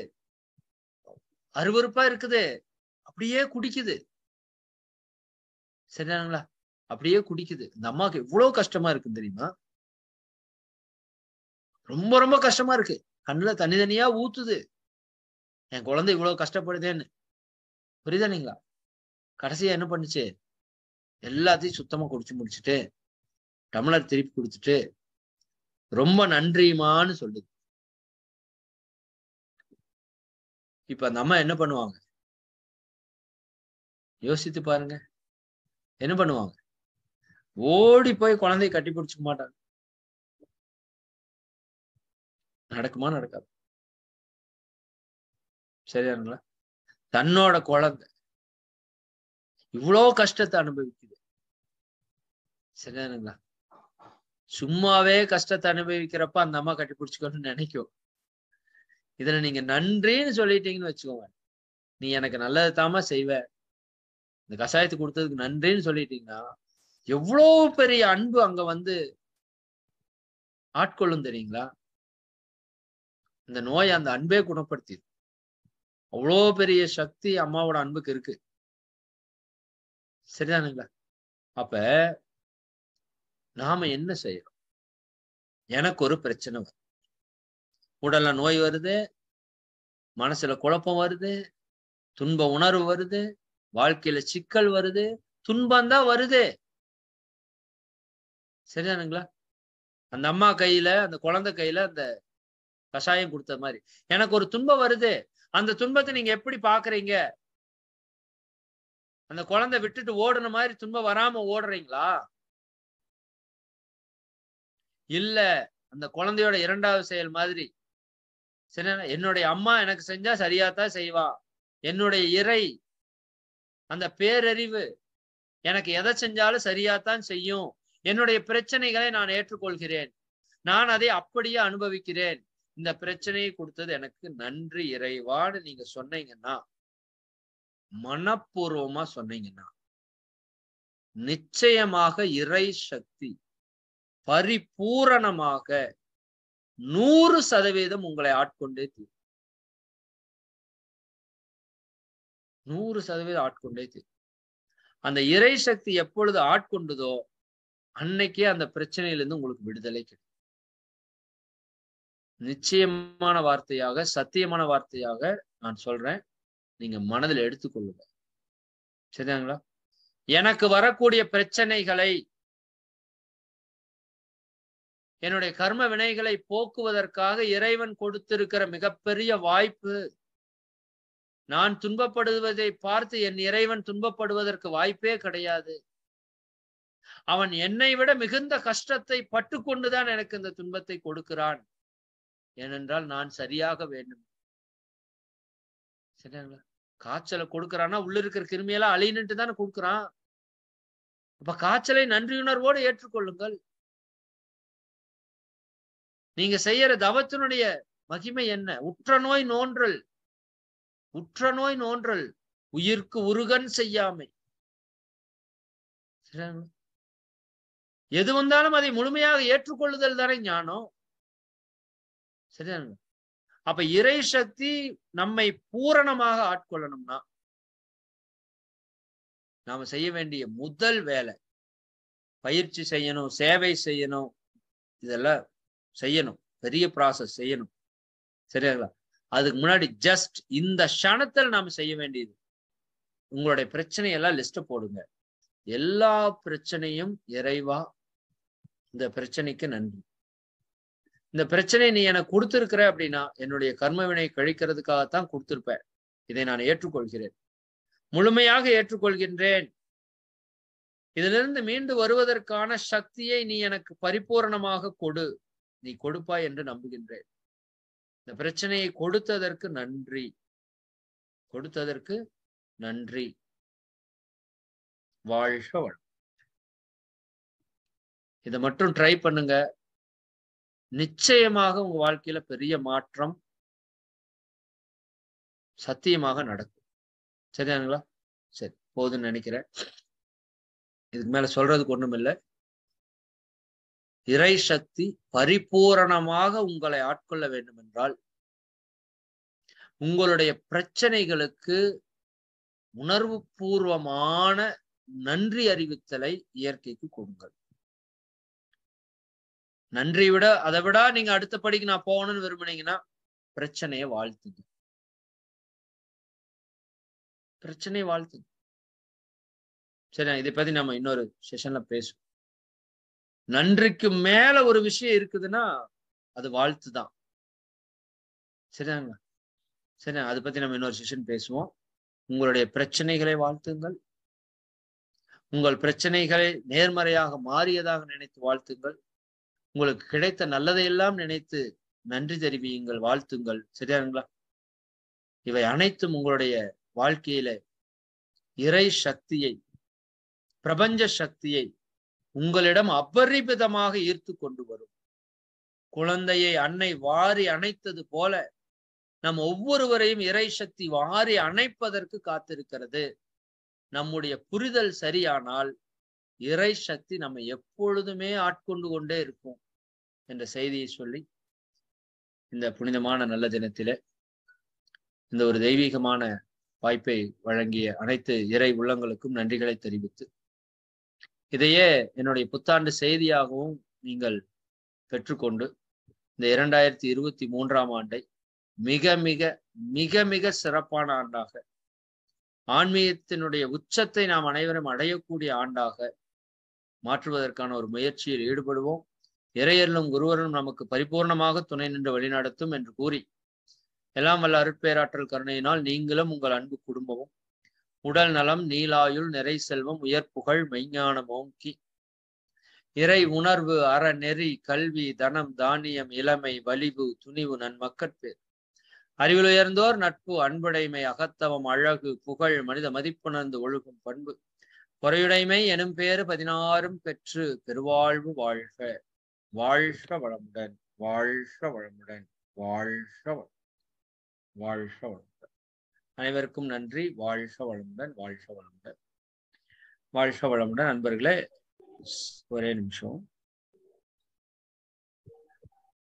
அருவருப்பா இருக்குது, அப்படியே குடிக்குது. சரிதானுங்களா? அப்படியே குடிக்குது. இந்த அம்மாவுக்கு எவ்வளவு கஷ்டமா இருக்கு தெரியுமா? ரொம்ப ரொம்ப கஷ்டமா இருக்கு. கண்ணுல தனியா ஊத்துது, என் குழந்தை இவ்வளவு கஷ்டப்படுதேன்னு. புரியுதானுங்களா? கடைசியா என்ன பண்ணுச்சு? எல்லாத்தையும் சுத்தமா குடிச்சு முடிச்சுட்டு டம்ளர் திருப்பி கொடுத்துட்டு ரொம்ப நன்றிமான்னு சொல்லுது. இப்ப அந்த அம்மா என்ன பண்ணுவாங்க? யோசித்து பாருங்க. என்ன பண்ணுவாங்க? ஓடி போய் குழந்தையை கட்டி பிடிச்சுக்க மாட்டாங்க. நடக்குமா? நடக்காது. சரியானுங்களா? தன்னோட குழந்தை இவ்வளவு கஷ்டத்தை அனுபவிக்குது. சரியானுங்களா? சும்மாவே கஷ்டத்தை அனுபவிக்கிறப்ப அந்த அம்மா கட்டி பிடிச்சுக்கணும்னு நினைக்கும். இதுல நீங்க நன்றின்னு சொல்லிட்டீங்கன்னு வச்சுக்கோங்க, நீ எனக்கு நல்லது தாமா செய்வ, இந்த கஷாயத்தை கொடுத்ததுக்கு நன்றின்னு சொல்லிட்டீங்கன்னா எவ்வளவு பெரிய அன்பு அங்க வந்து ஆட்கொள்ளும் தெரியுங்களா? இந்த நோய் அந்த அன்பே குணப்படுத்தி, அவ்வளோ பெரிய சக்தி அம்மாவோட அன்புக்கு இருக்கு. சரிதானுங்களா? அப்ப நாம என்ன செய்யறோம்? எனக்கு ஒரு பிரச்சனை வருது, உடல்ல நோய் வருது, மனசுல குழப்பம் வருது, துன்ப உணர்வு வருது, வாழ்க்கையில சிக்கல் வருது, துன்பம் தான் வருது. சரிதானுங்களா? அந்த அம்மா கையில, அந்த குழந்தை கையில அந்த கஷாயம் கொடுத்த மாதிரி எனக்கு ஒரு துன்பம் வருது. அந்த துன்பத்தை நீங்க எப்படி பாக்குறீங்க? அந்த குழந்தை விட்டுட்டு ஓடுன மாதிரி துன்பம் வராம ஓடுறீங்களா? இல்ல அந்த குழந்தையோட 2வது செயல் மாதிரி, சரி, என்னுடைய அம்மா எனக்கு செஞ்சா சரியாத்தான் செய்வா, என்னுடைய இறை அந்த பேரறிவு எனக்கு எதை செஞ்சாலும் சரியாத்தான் செய்யும், என்னுடைய பிரச்சனைகளை நான் ஏற்றுக்கொள்கிறேன், நான் அதை அப்படியே அனுபவிக்கிறேன், இந்த பிரச்சனையை கொடுத்தது எனக்கு நன்றி இறைவான்னு நீங்க சொன்னீங்கன்னா, மனப்பூர்வமா சொன்னீங்கன்னா, நிச்சயமாக இறை சக்தி பரிபூரணமாக 100% உங்களை ஆட்கொண்டே தீரும். 100% ஆட்கொண்டே தீரும். அந்த இறை சக்தி எப்பொழுது ஆட்கொண்டதோ அன்னைக்கே அந்த பிரச்சனையிலிருந்து உங்களுக்கு விடுதலை கிடைக்கும். நிச்சயமான வார்த்தையாக, சத்தியமான வார்த்தையாக நான் சொல்றேன், நீங்க மனதில் எடுத்துக்கொள்ளுங்க. சரிங்களா? எனக்கு வரக்கூடிய பிரச்சனைகளை, என்னுடைய கர்ம வினைகளை போக்குவதற்காக இறைவன் கொடுத்திருக்கிற மிகப்பெரிய வாய்ப்பு. நான் துன்பப்படுவதை பார்த்து என் இறைவன் துன்பப்படுவதற்கு வாய்ப்பே கிடையாது. அவன் என்னை விட மிகுந்த கஷ்டத்தை பட்டுக்கொண்டுதான் எனக்கு இந்த துன்பத்தை கொடுக்கிறான். ஏனென்றால் நான் சரியாக வேண்டும். சரிங்களா? காய்ச்சலை கொடுக்கிறான்னா உள்ள இருக்கிற கிருமியெல்லாம் அழினுட்டு தானே கொடுக்கிறான். அப்ப காய்ச்சலை நன்றியுணர்வோடு ஏற்றுக்கொள்ளுங்கள். நீங்க செய்யற தவத்தினுடைய மகிமை என்ன? உற்ற நோய் நோன்றல், உற்ற நோய் நோன்றல், உயிர்க்கு உருகன் செய்யாமை. எது வந்தாலும் அதை முழுமையாக ஏற்றுக்கொள்ளுதல் தானே ஞானம். சரிதானுங்க? அப்ப இறை சக்தி நம்மை பூரணமாக ஆட்கொள்ளணும்னா நாம செய்ய வேண்டிய முதல் வேலை பயிற்சி செய்யணும், சேவை செய்யணும், இதெல்லாம் செய்யணும், பெரிய ப்ராசஸ் செய்யணும். சரிங்களா? அதுக்கு முன்னாடி ஜஸ்ட் இந்த க்ஷணத்தில் நாம செய்ய வேண்டியது உங்களுடைய பிரச்சனையெல்லாம் லிஸ்ட் போடுங்க. எல்லா பிரச்சனையும் இறைவா, இந்த பிரச்சனைக்கு நன்றி. இந்த பிரச்சனையை நீ எனக்கு கொடுத்திருக்கிற அப்படின்னா என்னுடைய கர்மவினை கழிக்கிறதுக்காகத்தான் கொடுத்திருப்ப. இதை நான் ஏற்றுக்கொள்கிறேன், முழுமையாக ஏற்றுக்கொள்கின்றேன். இதிலிருந்து மீண்டு வருவதற்கான சக்தியை நீ எனக்கு பரிபூரணமாக கொடு, நீ கொடுப்பாய் என்று நம்புகின்றேன். இந்த பிரச்சனையை கொடுத்ததற்கு நன்றி, கொடுத்ததற்கு நன்றி. வாழ்க வளம். இதை மட்டும் ட்ரை பண்ணுங்க. நிச்சயமாக உங்க வாழ்க்கையில பெரிய மாற்றம் சத்தியமாக நடக்கும். சரியானுங்களா? சரி, போதுன்னு நினைக்கிறேன். இதுக்கு மேல சொல்றதுக்கு ஒண்ணும் இல்லை. இறை சக்தி பரிபூரணமாக உங்களை ஆட்கொள்ள வேண்டும் என்றால் உங்களுடைய பிரச்சனைகளுக்கு உணர்வு பூர்வமான நன்றி அறிவித்தலை இயற்கைக்கு கொடுங்கள். நன்றி விட அதை விட நீங்க அடுத்த படிக்கு நான் போகணும்னு விரும்புனீங்கன்னா பிரச்சனையை வாழ்த்துங்க, பிரச்சனையை வாழ்த்துங்க. சரி, இதை பத்தி நம்ம இன்னொரு செஷன்ல பேசுவோம். நன்றிக்கு மேல ஒரு விஷயம் இருக்குதுன்னா அது வாழ்த்து தான். சரியாங்க? சரி, அதை பத்தி நம்ம இன்னொரு செஷன் பேசுவோம். உங்களுடைய பிரச்சனைகளை வாழ்த்துங்கள். உங்கள் பிரச்சனைகளை நேர்மறையாக மாறியதாக நினைத்து வாழ்த்துங்கள். உங்களுக்கு கிடைத்த நல்லதையெல்லாம் நினைத்து நன்றி தெரிவியுங்கள், வாழ்த்துங்கள். சரியாங்களா? இவை அனைத்தும் உங்களுடைய வாழ்க்கையில இறை சக்தியை, பிரபஞ்ச சக்தியை உங்களிடம் அபரிமிதமாக ஈர்த்து கொண்டு வரும். குழந்தையை அன்னை வாரி அணைத்தது போல நம் ஒவ்வொருவரையும் இறை சக்தி வாரி அணைப்பதற்கு காத்திருக்கிறது. நம்முடைய புரிதல் சரியானால் இறை சக்தி நம்ம எப்பொழுதுமே ஆட்கொண்டு கொண்டே இருக்கும் என்ற செய்தியை சொல்லி இந்த புனிதமான நல்ல தினத்திலே இந்த ஒரு தெய்வீகமான வாய்ப்பை வழங்கிய அனைத்து இறை உள்ளங்களுக்கும் நன்றிகளை தெரிவித்து, இதையே என்னுடைய புத்தாண்டு செய்தியாகவும் நீங்கள் பெற்றுக்கொண்டு இந்த 2023ஆம் ஆண்டை மிக மிக மிக மிக சிறப்பான ஆண்டாக, ஆன்மீகத்தினுடைய உச்சத்தை நாம் அனைவரும் அடையக்கூடிய ஆண்டாக மாற்றுவதற்கான ஒரு முயற்சியில் ஈடுபடுவோம். இறையர்களும் குருவரும் நமக்கு பரிபூர்ணமாக துணை நின்று வழிநடத்தும் என்று கூறி, எல்லாம் வல்ல அருட்பேராற்றல் கருணையினால் நீங்களும் உங்கள் அன்பு குடும்பமும் உடல் நலம், நீலாயுள், நிறை செல்வம், உயர் புகழ், மெய்ஞானம் ஓங்கி இறை உணர்வு, அற நெறி, கல்வி, தனம், தானியம், இளமை, வலிவு, துணிவு, நன்மக்கட்பேர், அறிவில் உயர்ந்தோர் நட்பு, அன்புடைமை, அகத்தவம், அழகு, புகழ், மனித மதிப்புணர்ந்து ஒழுகும் பண்பு, பொறையுடைமை எனும் பேறு 16 பெற்று பெருவாழ்வு வாழ்க. வாழ்க வளமுடன், வாழ்க வளமுடன், வாழ்க வளம், வாழ்க வளமுடன். அனைவருக்கும் நன்றி. வாழ்க வளமுடன், வாழ்க வளமுடன், வாழ்க வளமுடன். நண்பர்களே, ஒரே நிமிஷம்.